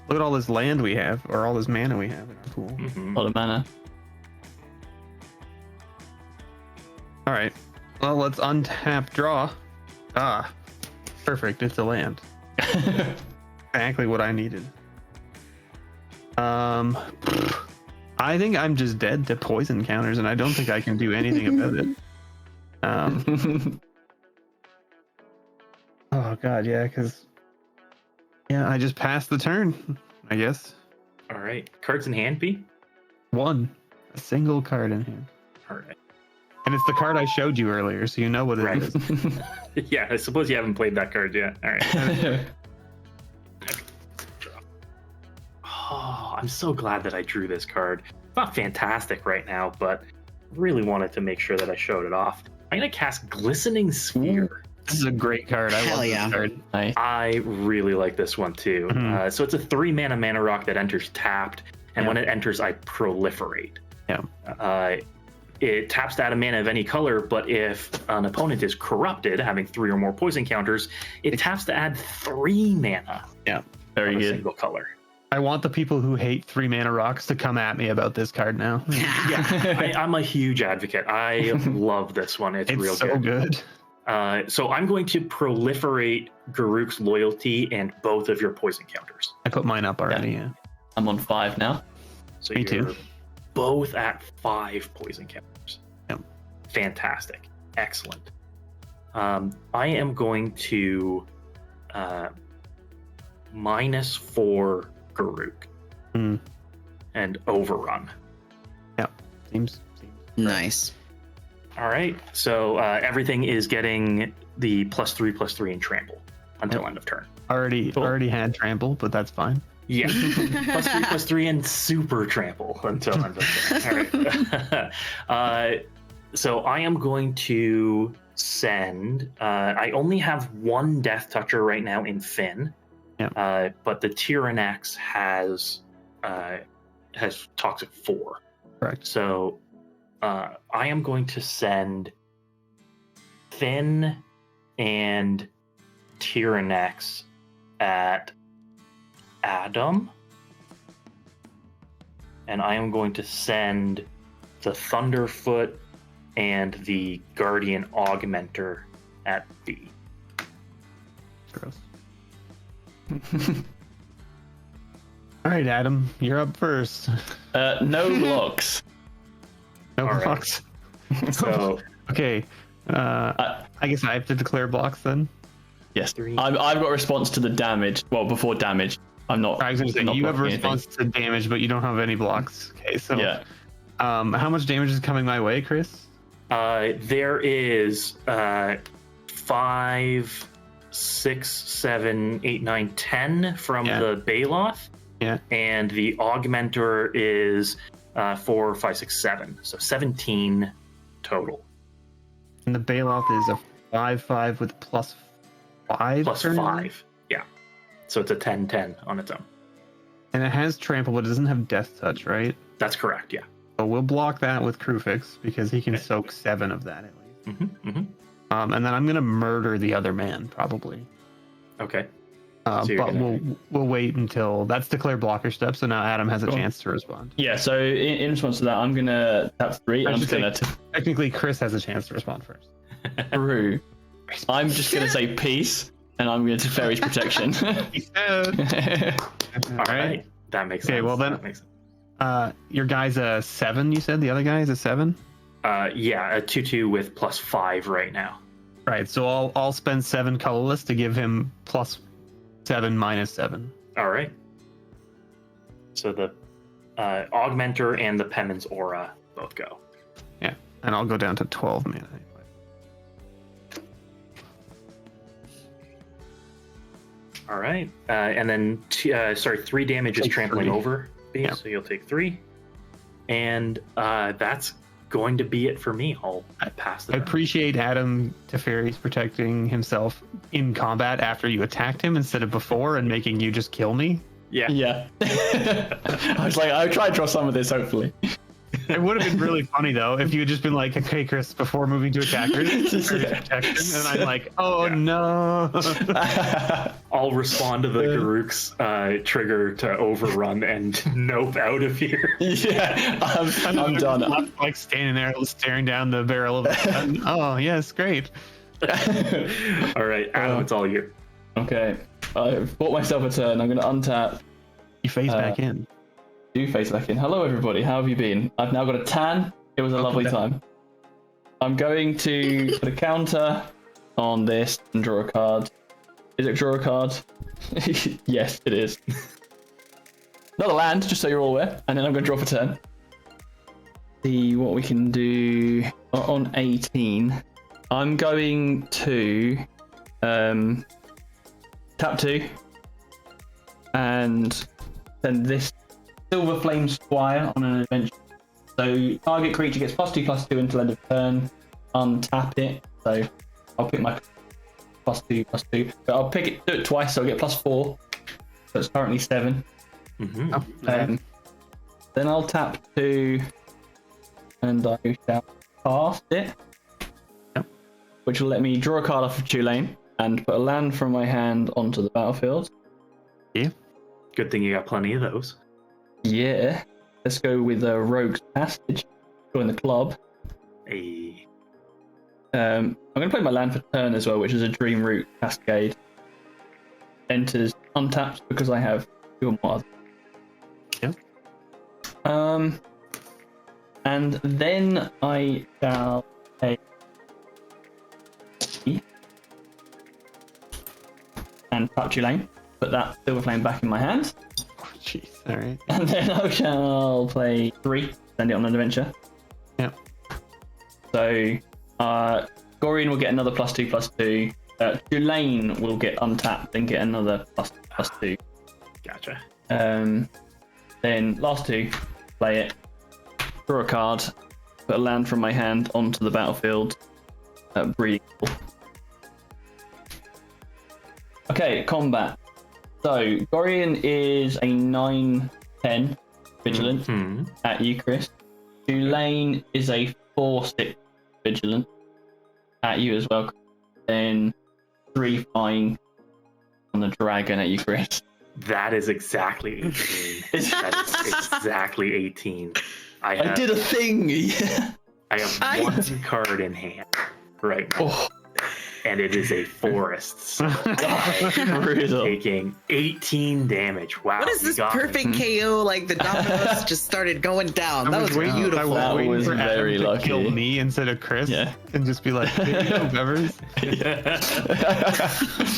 Speaker 1: Look at all this land we have, or all this mana we have in our pool.
Speaker 2: A lot of mana.
Speaker 1: All right. Well, let's untap draw. Ah, perfect. It's a land. Exactly what I needed. I think I'm just dead to poison counters, and I don't think I can do anything about it. Oh god, yeah, because I just passed the turn, I guess.
Speaker 4: All right. Cards in hand, B?
Speaker 1: One. A single card in hand.
Speaker 4: All right.
Speaker 1: And it's the card I showed you earlier, so you know what it
Speaker 4: Right.
Speaker 1: is.
Speaker 4: Yeah, I suppose you haven't played that card yet. All right. Oh, I'm so glad that I drew this card. It's not fantastic right now, but really wanted to make sure that I showed it off. I'm going to cast Glistening Sphere.
Speaker 1: This is a great card. I
Speaker 3: Hell
Speaker 1: love
Speaker 3: yeah.
Speaker 1: this card.
Speaker 2: Nice.
Speaker 4: I really like this one too.
Speaker 1: Mhm.
Speaker 4: So it's a 3-mana mana rock that enters tapped, and when it enters, I proliferate.
Speaker 1: Yeah.
Speaker 4: It taps to add a mana of any color, but if an opponent is corrupted, having 3 or more poison counters, it taps to add 3 mana
Speaker 2: Very
Speaker 4: of a
Speaker 2: good.
Speaker 4: single color.
Speaker 1: I want the people who hate 3-mana rocks to come at me about this card now.
Speaker 4: Yeah, I'm a huge advocate. I love this one. It's real
Speaker 1: so
Speaker 4: good. So I'm going to proliferate Garruk's Loyalty and both of your poison counters.
Speaker 1: I put mine up already, yeah.
Speaker 2: I'm on 5 now.
Speaker 4: So
Speaker 1: Me
Speaker 4: you're
Speaker 1: too.
Speaker 4: both at 5 poison counters.
Speaker 1: Yep.
Speaker 4: Fantastic. Excellent. I am going to -4 Garruk
Speaker 1: Hmm.
Speaker 4: and overrun.
Speaker 1: Seems
Speaker 3: Nice.
Speaker 4: All right. So everything is getting the +3/+3 and trample until end of turn.
Speaker 1: already had trample, but that's fine.
Speaker 4: Yeah. +3/+3 and super trample until end of turn. All right. So I am going to send. I only have 1 Death Toucher right now in Finn.
Speaker 1: Yeah.
Speaker 4: But the Tyrannex has Toxic 4.
Speaker 1: Correct.
Speaker 4: So I am going to send Finn and Tyrannex at Adam. And I am going to send the Thunderfoot and the Guardian Augmenter at B.
Speaker 1: Gross. All right, Adam, you're up first.
Speaker 2: No blocks.
Speaker 1: No
Speaker 4: All right.
Speaker 1: blocks.
Speaker 4: So
Speaker 1: Okay. I guess I have to declare blocks then.
Speaker 2: Yes.
Speaker 4: 3.
Speaker 2: I've got a response to the damage. Well, before damage. I'm not.
Speaker 1: I was going to say
Speaker 2: not
Speaker 1: you have a
Speaker 2: blocking anything.
Speaker 1: response to damage, but you don't have any blocks. Okay, so
Speaker 2: Yeah.
Speaker 1: how much damage is coming my way, Chris?
Speaker 4: There is 5, 6, 7, 8, 9, 10 from
Speaker 1: Yeah.
Speaker 4: the Baloth.
Speaker 1: Yeah.
Speaker 4: And the Augmenter is 4, 5, 6, 7. So 17 total.
Speaker 1: And the Baloth is a 5/5 with +5.
Speaker 4: Plus
Speaker 1: turn?
Speaker 4: 5. Yeah. So it's a 10/10 on its own.
Speaker 1: And it has trample, but it doesn't have death touch, right?
Speaker 4: That's correct. Yeah.
Speaker 1: So we'll block that with Krufix because he can
Speaker 4: Okay.
Speaker 1: soak 7 of that at least. And then I'm gonna murder the other man probably.
Speaker 4: Okay.
Speaker 1: But
Speaker 4: So you're gonna-
Speaker 1: we'll wait until that's declare blocker step. So now Adam has a
Speaker 2: Cool.
Speaker 1: chance to respond.
Speaker 2: Yeah. So in response to that, I'm gonna tap 3.
Speaker 1: I
Speaker 2: And I'm
Speaker 1: should
Speaker 2: just gonna
Speaker 1: Technically, Chris has a chance to respond first.
Speaker 2: through. I'm just gonna say peace, and I'm going to Fairy's Protection.
Speaker 1: He said.
Speaker 4: All right. That makes sense.
Speaker 1: Okay, well then-
Speaker 4: That makes sense.
Speaker 1: Your guy's a 7. You said the other guy is a 7.
Speaker 4: Yeah, a 2/2 with +5 right now.
Speaker 1: Right. So I'll spend 7 colorless to give him +7 -7.
Speaker 4: All right. So the Augmenter and the Penman's Aura both go.
Speaker 1: Yeah, and I'll go down to 12 mana.
Speaker 4: All right. And then, 3 damage is
Speaker 1: Take
Speaker 4: trampling
Speaker 1: 3.
Speaker 4: over. B,
Speaker 1: Yeah.
Speaker 4: So you'll take 3. And that's going to be it for me. I'll pass the
Speaker 1: I
Speaker 4: turn.
Speaker 1: appreciate Adam Teferi's protecting himself in combat after you attacked him instead of before and making you just kill me.
Speaker 4: Yeah.
Speaker 2: Yeah. I was like, I'll try and draw some of this, hopefully.
Speaker 1: It would have been really funny though if you had just been like, okay, Chris, before moving to attackers, protect him, and I'm like, oh
Speaker 4: Yeah.
Speaker 1: no.
Speaker 4: I'll respond to the Garruk's trigger to overrun and nope out of here.
Speaker 2: Yeah, I'm done.
Speaker 1: I'm like standing there staring down the barrel of a gun. Oh yes, great.
Speaker 4: All right, Adam, it's all you.
Speaker 2: Okay. I've bought myself a turn. I'm going to untap.
Speaker 1: You face back in.
Speaker 2: Do face back in. Hello, everybody. How have you been? I've now got a tan. It was a lovely time. I'm going to put a counter on this and draw a card. Is it draw a card? Yes, it is. Another land, just so you're all aware. And then I'm going to draw for turn. See what we can do on 18. I'm going to tap 2 and send this Silver Flame Squire on an adventure. So target creature gets +2/+2 until end of turn. Untap it. So I'll pick my +2/+2. But I'll do it twice, so I'll get +4. So it's currently 7.
Speaker 1: Mm-hmm.
Speaker 2: Then I'll tap 2 and I shall cast it.
Speaker 1: Yep.
Speaker 2: Which will let me draw a card off of Tulane and put a land from my hand onto the battlefield.
Speaker 1: Yeah.
Speaker 4: Good thing you got plenty of those.
Speaker 2: Yeah. Let's go with a Rogue's Passage. Join the club.
Speaker 4: Hey.
Speaker 2: I'm going to play my land for turn as well, which is a Dream Root Cascade. Enters untapped because I have 2 or more.
Speaker 1: Yep.
Speaker 2: And then I shall take and tap Tulane. Put that Silver Flame back in my hand.
Speaker 1: Oh, jeez. All right.
Speaker 2: And then I shall play 3, send it on an adventure.
Speaker 1: Yep.
Speaker 2: So, Gorian will get another +2/+2. Tulane will get untapped and get another +2/+2.
Speaker 4: Gotcha.
Speaker 2: Then last 2, play it, draw a card, put a land from my hand onto the battlefield. Breeding Pool. Okay, combat. So, Gorian is a 9/10 vigilant at you, Chris. Tulane is a 4/6 vigilant at you as well. Then 3 flying on the dragon at you, Chris.
Speaker 4: That is exactly 18. That is exactly 18.
Speaker 2: I did a thing! Yeah.
Speaker 4: I have 1 card in hand right now.
Speaker 2: Oh.
Speaker 4: And it is a forest. So
Speaker 2: Brutal.
Speaker 4: taking 18 damage. Wow.
Speaker 3: What is
Speaker 4: you
Speaker 3: this
Speaker 4: got me.
Speaker 3: perfect KO? Like the dominoes just started going down. That was beautiful.
Speaker 2: That
Speaker 1: waiting
Speaker 2: was
Speaker 1: for Adam
Speaker 2: very
Speaker 1: to
Speaker 2: lucky.
Speaker 1: kill me instead of Chris.
Speaker 2: Yeah.
Speaker 1: And just be like, "Here you go, Bevers."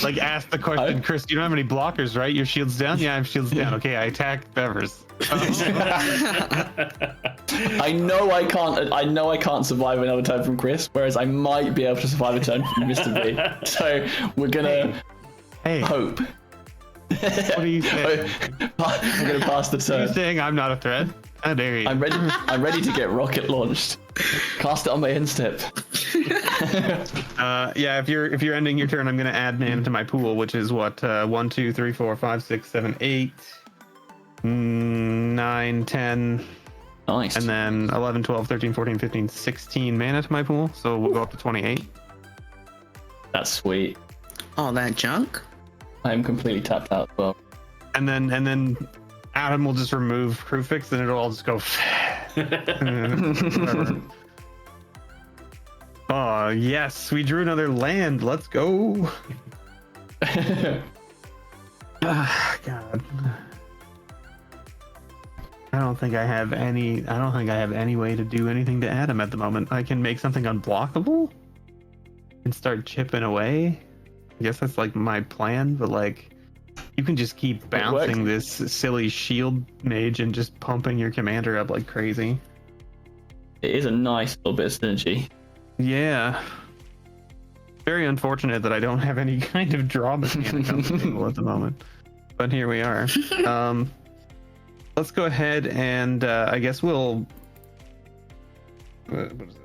Speaker 1: Like, ask the question, Chris, you don't have any blockers, right? Your shield's down? Yeah, I have shields down. Okay, I attack Bevers.
Speaker 2: I know I can't survive another turn from Chris, whereas I might be able to survive a turn from Mr. B. So we're gonna
Speaker 1: Hey,
Speaker 2: hope.
Speaker 1: what are you saying?
Speaker 2: I'm gonna pass the
Speaker 1: Are you
Speaker 2: turn.
Speaker 1: saying I'm not a threat? How dare you?
Speaker 2: I'm ready to get rocket launched. Cast it on my instep.
Speaker 1: Yeah, if you're ending your turn, I'm gonna add mana to my pool, which is what 1, 2, 3, 4, 5, 6, 7, 8, 9, 10,
Speaker 2: Nice.
Speaker 1: and then 11, 12, 13, 14, 15, 16 mana to my pool. So we'll go up to 28.
Speaker 2: That's sweet.
Speaker 3: All that junk?
Speaker 2: I am completely tapped out as well.
Speaker 1: And then Adam will just remove Crewfix and it'll all just go. Whatever. Oh yes, we drew another land. Let's go. God. I don't think I have any way to do anything to Adam at the moment. I can make something unblockable and start chipping away. I guess that's like my plan, but like you can just keep bouncing this silly shield mage and just pumping your commander up like crazy.
Speaker 2: It is a nice little bit of synergy.
Speaker 1: Yeah. Very unfortunate that I don't have any kind of draw mechanic on the table at the moment. But here we are. Let's go ahead and I guess we'll... What is this?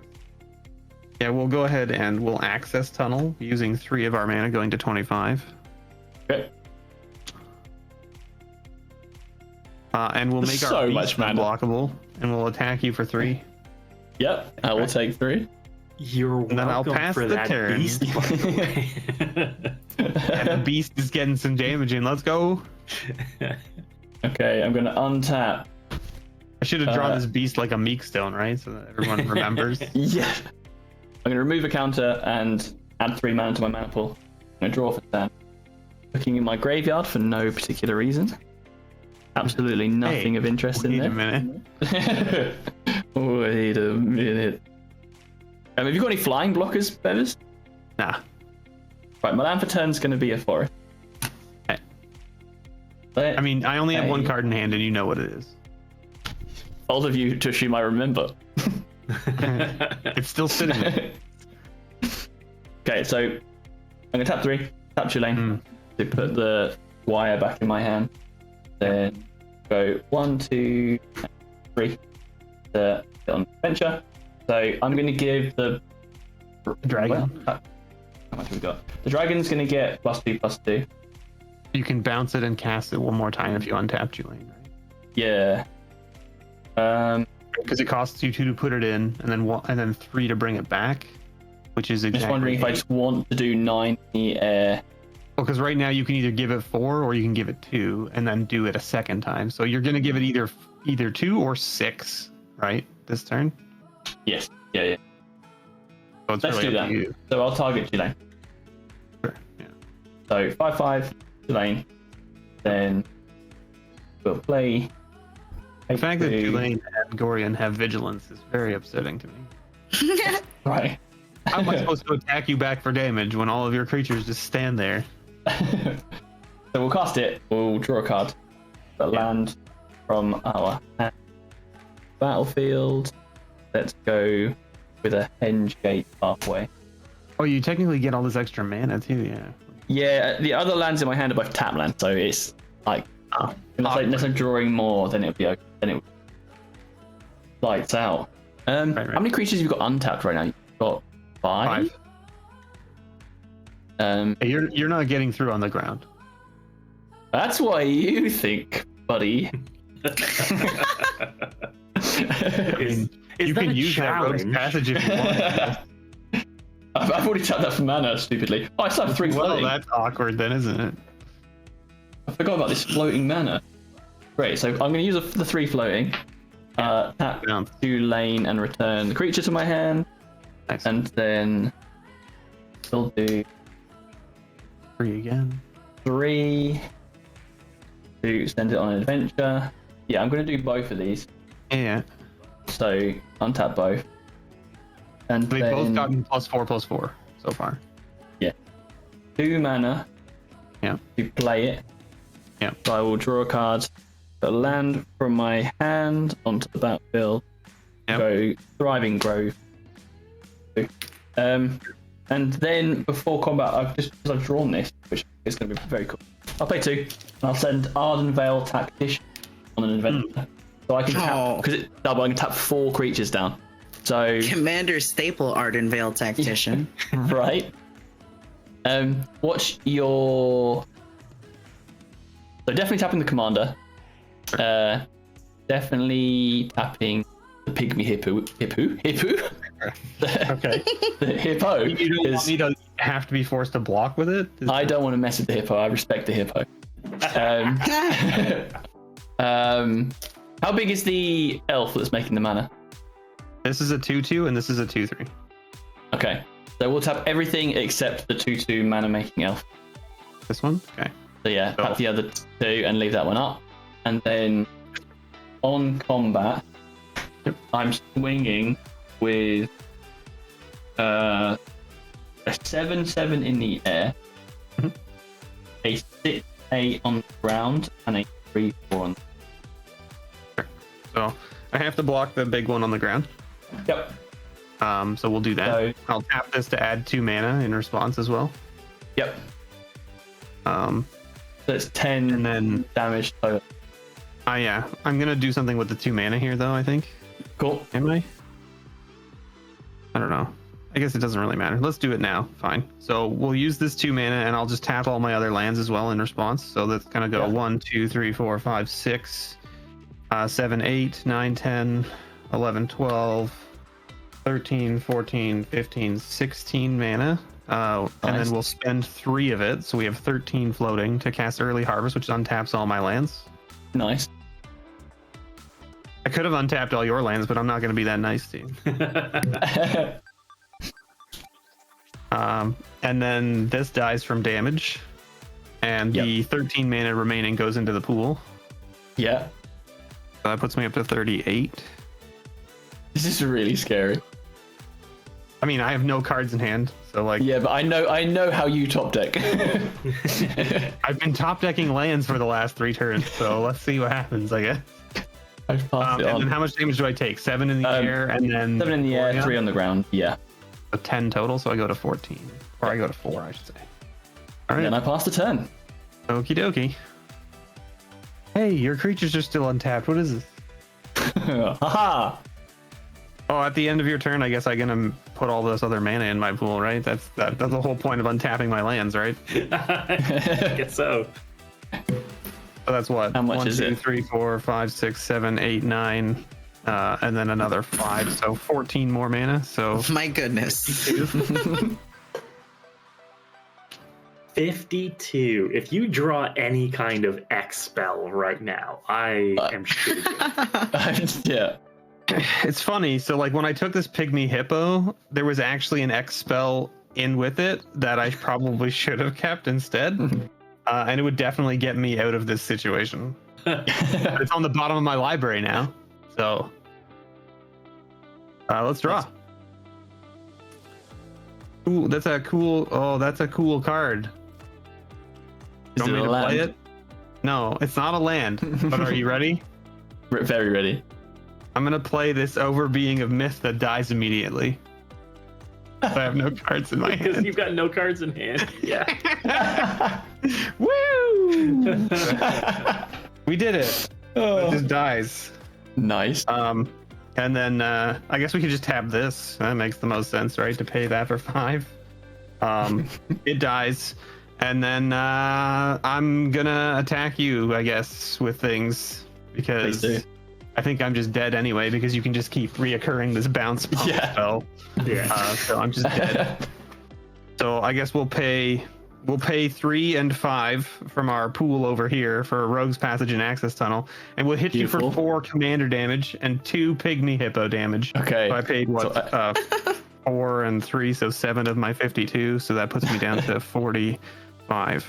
Speaker 1: Yeah, we'll go ahead and we'll access tunnel using 3 of our mana going to 25.
Speaker 2: Okay.
Speaker 1: And we'll make
Speaker 2: So
Speaker 1: our
Speaker 2: much
Speaker 1: beast
Speaker 2: mana.
Speaker 1: unblockable and we'll attack you for 3.
Speaker 2: Yep, I will take 3.
Speaker 4: You're welcome
Speaker 1: then I'll pass
Speaker 4: for
Speaker 1: the
Speaker 4: that
Speaker 1: turn.
Speaker 4: beast, by the way.
Speaker 1: And the beast is getting some damage in. Let's go.
Speaker 2: Okay, I'm gonna untap.
Speaker 1: I should have drawn this beast like a meek stone, right? So that everyone remembers.
Speaker 2: Yeah. I'm gonna remove a counter and add 3 mana to my mana pool. I'm gonna draw for turn. Looking in my graveyard for no particular reason. Absolutely nothing of interest in
Speaker 1: Wait
Speaker 2: there.
Speaker 1: a minute.
Speaker 2: Wait a minute. Have you got any flying blockers, Bevers?
Speaker 1: Nah.
Speaker 2: Right, my land for turn's going to be a forest.
Speaker 1: I mean, I only have one card in hand, and you know what it is.
Speaker 2: Both of you to assume I remember.
Speaker 1: It's still sitting there.
Speaker 2: Okay, so I'm gonna tap 3, tap Tulane to put the wire back in my hand. Then go 1, 2, 3 to get on adventure. So I'm gonna give the
Speaker 1: Dragon.
Speaker 2: How much have we got? The dragon's gonna get +2/+2.
Speaker 1: You can bounce it and cast it one more time if you untap Tulane, right?
Speaker 2: Yeah.
Speaker 1: Because it costs you 2 to put it in, and then 3 to bring it back, which is
Speaker 2: I'm
Speaker 1: exactly.
Speaker 2: just wondering if I just want to do 9 in the air.
Speaker 1: Well, because right now you can either give it 4 or you can give it 2, and then do it a second time. So you're gonna give it either 2 or 6, right? This turn.
Speaker 2: Yes. Yeah.
Speaker 1: So it's
Speaker 2: Let's
Speaker 1: really
Speaker 2: do
Speaker 1: up to
Speaker 2: that.
Speaker 1: you.
Speaker 2: So I'll target Tulane.
Speaker 1: Sure. Yeah.
Speaker 2: So 5/5 Tulane. Then we'll play.
Speaker 1: The fact that
Speaker 2: 2.
Speaker 1: Tulane and Gorian have vigilance is very upsetting to me.
Speaker 2: Right.
Speaker 1: How am I supposed to attack you back for damage when all of your creatures just stand there?
Speaker 2: So we'll cast it. We'll draw a card. But land from our battlefield. Let's go with a Henge Gate pathway.
Speaker 1: Oh, you technically get all this extra mana too, yeah.
Speaker 2: Yeah, the other lands in my hand are both tap lands, so it's like unless I'm drawing more, then it'll be okay. Then it would lights out.
Speaker 1: Right.
Speaker 2: How many creatures have you got untapped right now? You've got 5?
Speaker 1: 5. Hey, you're not getting through on the ground.
Speaker 2: That's why you think, buddy.
Speaker 1: I mean, you can use that rogue's passage if you want.
Speaker 2: I've already tapped that for mana, stupidly. Oh, I still have 3
Speaker 1: Well,
Speaker 2: floating.
Speaker 1: that's awkward then, isn't it?
Speaker 2: I forgot about this floating mana. Great, so I'm going to use the 3 floating. Tap
Speaker 1: Bounce.
Speaker 2: Tulane and return the creature to my hand.
Speaker 1: Nice.
Speaker 2: And then we'll do
Speaker 1: 3 again.
Speaker 2: 3 to send it on an adventure. Yeah, I'm going to do both of these.
Speaker 1: Yeah.
Speaker 2: So untap both. And
Speaker 1: They've
Speaker 2: then
Speaker 1: both gotten +4/+4 so far.
Speaker 2: 2 mana
Speaker 1: Yeah.
Speaker 2: to play it.
Speaker 1: Yeah.
Speaker 2: So I will draw a card, put a land from my hand onto the battlefield.
Speaker 1: Yep.
Speaker 2: Go Thriving Grove. And then before combat, I've drawn this, which is going to be very cool. I'll play 2, and I'll send Ardenvale Tactician on an adventure. So I can tap, because it's double, I can tap 4 creatures down. So
Speaker 3: Commander Staple Ardenvale Tactician.
Speaker 2: right. What's your? So definitely tapping the commander. Definitely tapping the pygmy hippo.
Speaker 1: Okay.
Speaker 2: The hippo.
Speaker 1: You don't want
Speaker 2: is-
Speaker 1: me to have to be forced to block with it?
Speaker 2: I don't want to mess with the hippo. I respect the hippo. How big is the elf that's making the mana?
Speaker 1: This is a 2/2 and this is a 2/3.
Speaker 2: Okay, so we'll tap everything except the 2/2 mana making elf.
Speaker 1: This one? Okay.
Speaker 2: So yeah, tap the other 2 and leave that one up. And then on combat, I'm swinging with a 7/7 in the air, a 6/8 on the ground, and a 3/4 on the
Speaker 1: So I have to block the big one on the ground.
Speaker 2: Yep.
Speaker 1: So we'll do that.
Speaker 2: So-
Speaker 1: I'll tap this to add 2 mana in response as well.
Speaker 2: Yep.
Speaker 1: Um,
Speaker 2: So it's 10
Speaker 1: and then
Speaker 2: damage total.
Speaker 1: yeah, I'm gonna do something with the 2 mana here though. I think.
Speaker 2: Cool.
Speaker 1: Am I? I don't know. I guess it doesn't really matter. Let's do it now. Fine. So we'll use this 2 mana, and I'll just tap all my other lands as well in response. So that's gonna go 1, 2, 3, 4, 5, 6, 7, 8, 9, 10, 11, 12, 13, 14, 15, 16 mana. And then we'll spend 3 of it. So we have 13 floating to cast Early Harvest, which untaps all my lands.
Speaker 2: Nice.
Speaker 1: I could have untapped all your lands, but I'm not going to be that nice to you. And then this dies from damage. And the 13 mana remaining goes into the pool.
Speaker 2: Yeah.
Speaker 1: So that puts me up to 38.
Speaker 2: This is really scary.
Speaker 1: I mean, I have no cards in hand, so like.
Speaker 2: Yeah, but I know how you top deck.
Speaker 1: I've been top decking lands for the last 3 turns, so let's see what happens. I guess.
Speaker 2: I've passed it
Speaker 1: And
Speaker 2: on.
Speaker 1: then how much damage do I take? 7 in the air, and then
Speaker 2: 7 in the
Speaker 1: 4
Speaker 2: air,
Speaker 1: down?
Speaker 2: 3 on the ground. Yeah.
Speaker 1: So 10 total. So I go to 14, or I go to 4, I should say. All
Speaker 2: And
Speaker 1: right.
Speaker 2: then I passed the turn.
Speaker 1: Okie dokie. Hey, your creatures are still untapped. What is this?
Speaker 2: Haha.
Speaker 1: Oh, at the end of your turn, I guess I'm gonna put all this other mana in my pool, right? That's the whole point of untapping my lands, right?
Speaker 4: I guess so.
Speaker 1: So that's what?
Speaker 2: How much
Speaker 1: 1,
Speaker 2: is
Speaker 1: 2,
Speaker 2: it?
Speaker 1: 3, 4, 5, 6, 7, 8, 9, and then another 5. So 14 more mana. So
Speaker 3: My goodness.
Speaker 4: 52. If you draw any kind of X spell right now, I am shooting you.
Speaker 2: Yeah.
Speaker 1: it's funny. So like when I took this pygmy hippo, there was actually an X spell in with it that I probably should have kept instead. And it would definitely get me out of this situation. But it's on the bottom of my library now. So let's draw. Ooh, that's a cool. Oh, that's a cool card.
Speaker 2: Is
Speaker 1: You
Speaker 2: it
Speaker 1: want
Speaker 2: a
Speaker 1: me to play
Speaker 2: land?
Speaker 1: it? No, it's not a land. But are you ready?
Speaker 2: Very ready.
Speaker 1: I'm gonna play this Overbeing of Myth that dies immediately. I have no cards in my
Speaker 4: Because
Speaker 1: hand.
Speaker 4: you've got no cards in hand. Yeah.
Speaker 1: Woo! We did it. It just dies.
Speaker 2: Nice.
Speaker 1: And then I guess we could just tap this. That makes the most sense, right? To pay that for 5. It dies. And then I'm gonna attack you, I guess, with things because
Speaker 2: Please do.
Speaker 1: I think I'm just dead anyway because you can just keep reoccurring this bounce pump
Speaker 2: Yeah.
Speaker 1: spell.
Speaker 4: Yeah.
Speaker 1: So I'm just dead. So I guess we'll pay 3 and 5 from our pool over here for a Rogue's Passage and Access Tunnel, and we'll hit
Speaker 2: Beautiful.
Speaker 1: you for 4 commander damage and 2 pygmy hippo damage.
Speaker 2: Okay.
Speaker 1: So I paid what
Speaker 2: So
Speaker 1: 4 and 3, so 7 of my 52. So that puts me down to 45.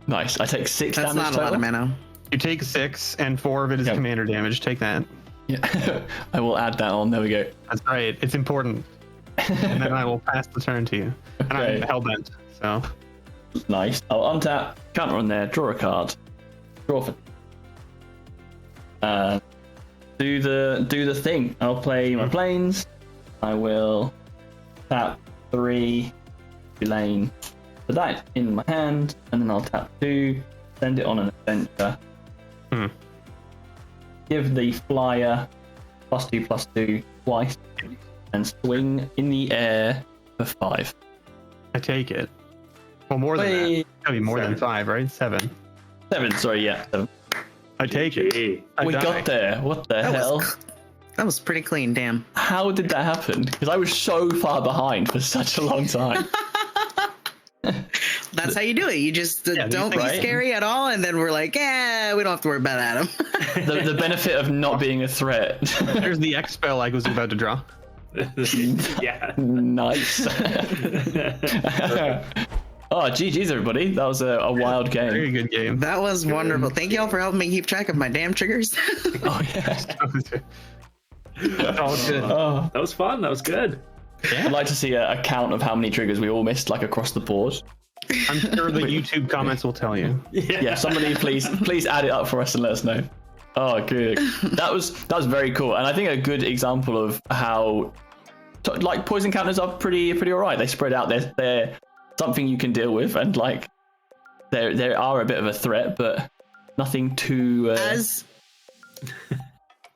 Speaker 2: Nice. I take 6
Speaker 3: That's
Speaker 2: damage
Speaker 3: not a
Speaker 2: total.
Speaker 3: lot of mana.
Speaker 1: You take 6, and 4 of it is
Speaker 2: Yep.
Speaker 1: commander damage. Take that.
Speaker 2: Yeah. I will add that on. There we go.
Speaker 1: That's right. It's important. And then I will pass the turn to you. And
Speaker 2: Okay.
Speaker 1: I'm hellbent. So
Speaker 2: Nice. I'll untap, counter on there, draw a card, draw for. Do the thing. I'll play my planes. I will tap 3, lane for that in my hand, and then I'll tap 2, send it on an adventure. Give the flyer +2/+2 twice, and swing in the air for 5.
Speaker 1: I take it. Well, more than that.
Speaker 2: Wait.
Speaker 1: Gotta be more than
Speaker 4: 7.
Speaker 1: 5, right? 7.
Speaker 2: 7, sorry, yeah. 7.
Speaker 1: I take it.
Speaker 4: Gee.
Speaker 1: I
Speaker 2: We
Speaker 1: die.
Speaker 2: got there. What the
Speaker 3: That
Speaker 2: hell?
Speaker 3: That was pretty clean, damn.
Speaker 2: How did that happen? Because I was so far behind for such a long time.
Speaker 3: That's how you do it. You just
Speaker 1: Yeah,
Speaker 3: don't be
Speaker 2: right?
Speaker 3: scary at all, and then we're like, we don't have to worry about Adam.
Speaker 2: The benefit of not being a threat.
Speaker 1: There's the X spell I was about to draw.
Speaker 4: Yeah.
Speaker 2: Nice. Oh, GG's everybody. That was a wild
Speaker 1: Very
Speaker 2: game.
Speaker 1: good game.
Speaker 3: That was wonderful. Thank you all for helping me keep track of my damn triggers.
Speaker 2: Oh, yeah.
Speaker 1: That's all good.
Speaker 2: Oh,
Speaker 4: That was fun. That was good.
Speaker 2: I'd like to see a count of how many triggers we all missed, like across the board.
Speaker 1: I'm sure the YouTube comments will tell you.
Speaker 2: Yeah, somebody please add it up for us and let us know. Oh, good. That was very cool, and I think a good example of how like poison counters are pretty alright. They spread out. They're something you can deal with, and like they are a bit of a threat, but nothing too.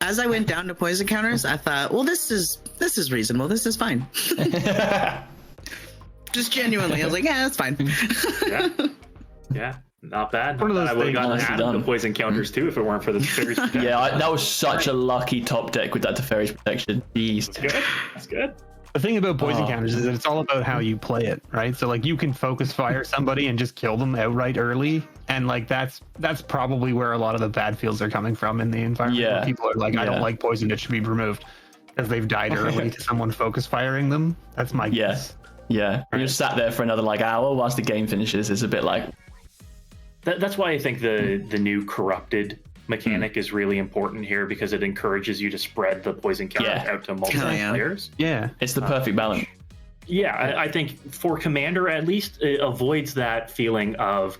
Speaker 3: As I went down to poison counters, I thought, well, this is reasonable. This is fine. Just genuinely, I was like, yeah, that's fine.
Speaker 4: Yeah. Yeah. Not bad.
Speaker 1: One of those
Speaker 4: I would have
Speaker 1: things.
Speaker 4: gotten
Speaker 2: Nicely
Speaker 4: out of the
Speaker 2: done.
Speaker 4: poison counters too if it weren't for the fairies. protection.
Speaker 2: Yeah, that was such a lucky top deck with that Teferi's protection. Jeez.
Speaker 4: That's good. That's good.
Speaker 1: The thing about poison
Speaker 2: Oh.
Speaker 1: counters is that it's all about how you play it, right? So like you can focus fire somebody and just kill them outright early, and like that's probably where a lot of the bad feels are coming from in the environment.
Speaker 2: Yeah.
Speaker 1: Where people are like, I don't
Speaker 2: Yeah.
Speaker 1: like poison; it should be removed because they've died early to someone focus firing them. That's my
Speaker 2: Yeah.
Speaker 1: guess.
Speaker 2: Yeah. You just sat there for another like hour whilst the game finishes. It's a bit like
Speaker 4: That's why I think the new corrupted mechanic is really important here because it encourages you to spread the poison counter
Speaker 2: Yeah.
Speaker 4: out to multiple
Speaker 3: Oh, yeah.
Speaker 4: players.
Speaker 1: Yeah,
Speaker 2: it's the perfect balance.
Speaker 4: Yeah, I think for Commander, at least, it avoids that feeling of,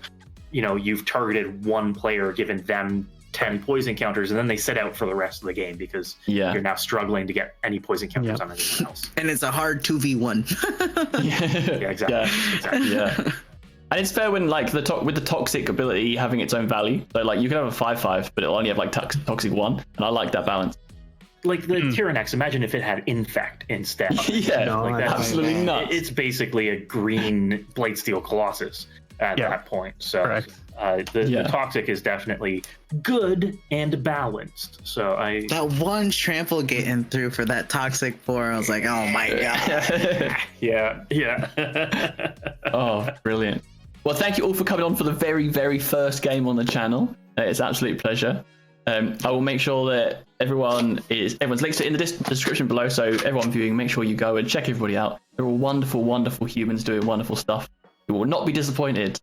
Speaker 4: you've targeted one player, given them 10 poison counters, and then they sit out for the rest of the game because you're now struggling to get any poison counters on anyone else.
Speaker 3: And it's a hard 2v1.
Speaker 4: Yeah, exactly.
Speaker 2: Yeah. And it's fair when with the toxic ability having its own value. So you can have a 5/5, but it'll only have toxic 1, and I like that balance.
Speaker 4: Like the Tyrannex, imagine if it had Infect instead.
Speaker 2: Yeah, that's absolutely nuts.
Speaker 4: It's basically a green Blightsteel Colossus at that point. So the toxic is definitely good and balanced. So
Speaker 3: that one trample getting through for that toxic 4, I was like, oh my god.
Speaker 4: Yeah.
Speaker 2: Oh, brilliant. Well, thank you all for coming on for the very, very first game on the channel. It's an absolute pleasure. I will make sure that everyone's links are in the description below. So everyone viewing, make sure you go and check everybody out. They're all wonderful, wonderful humans doing wonderful stuff. You will not be disappointed.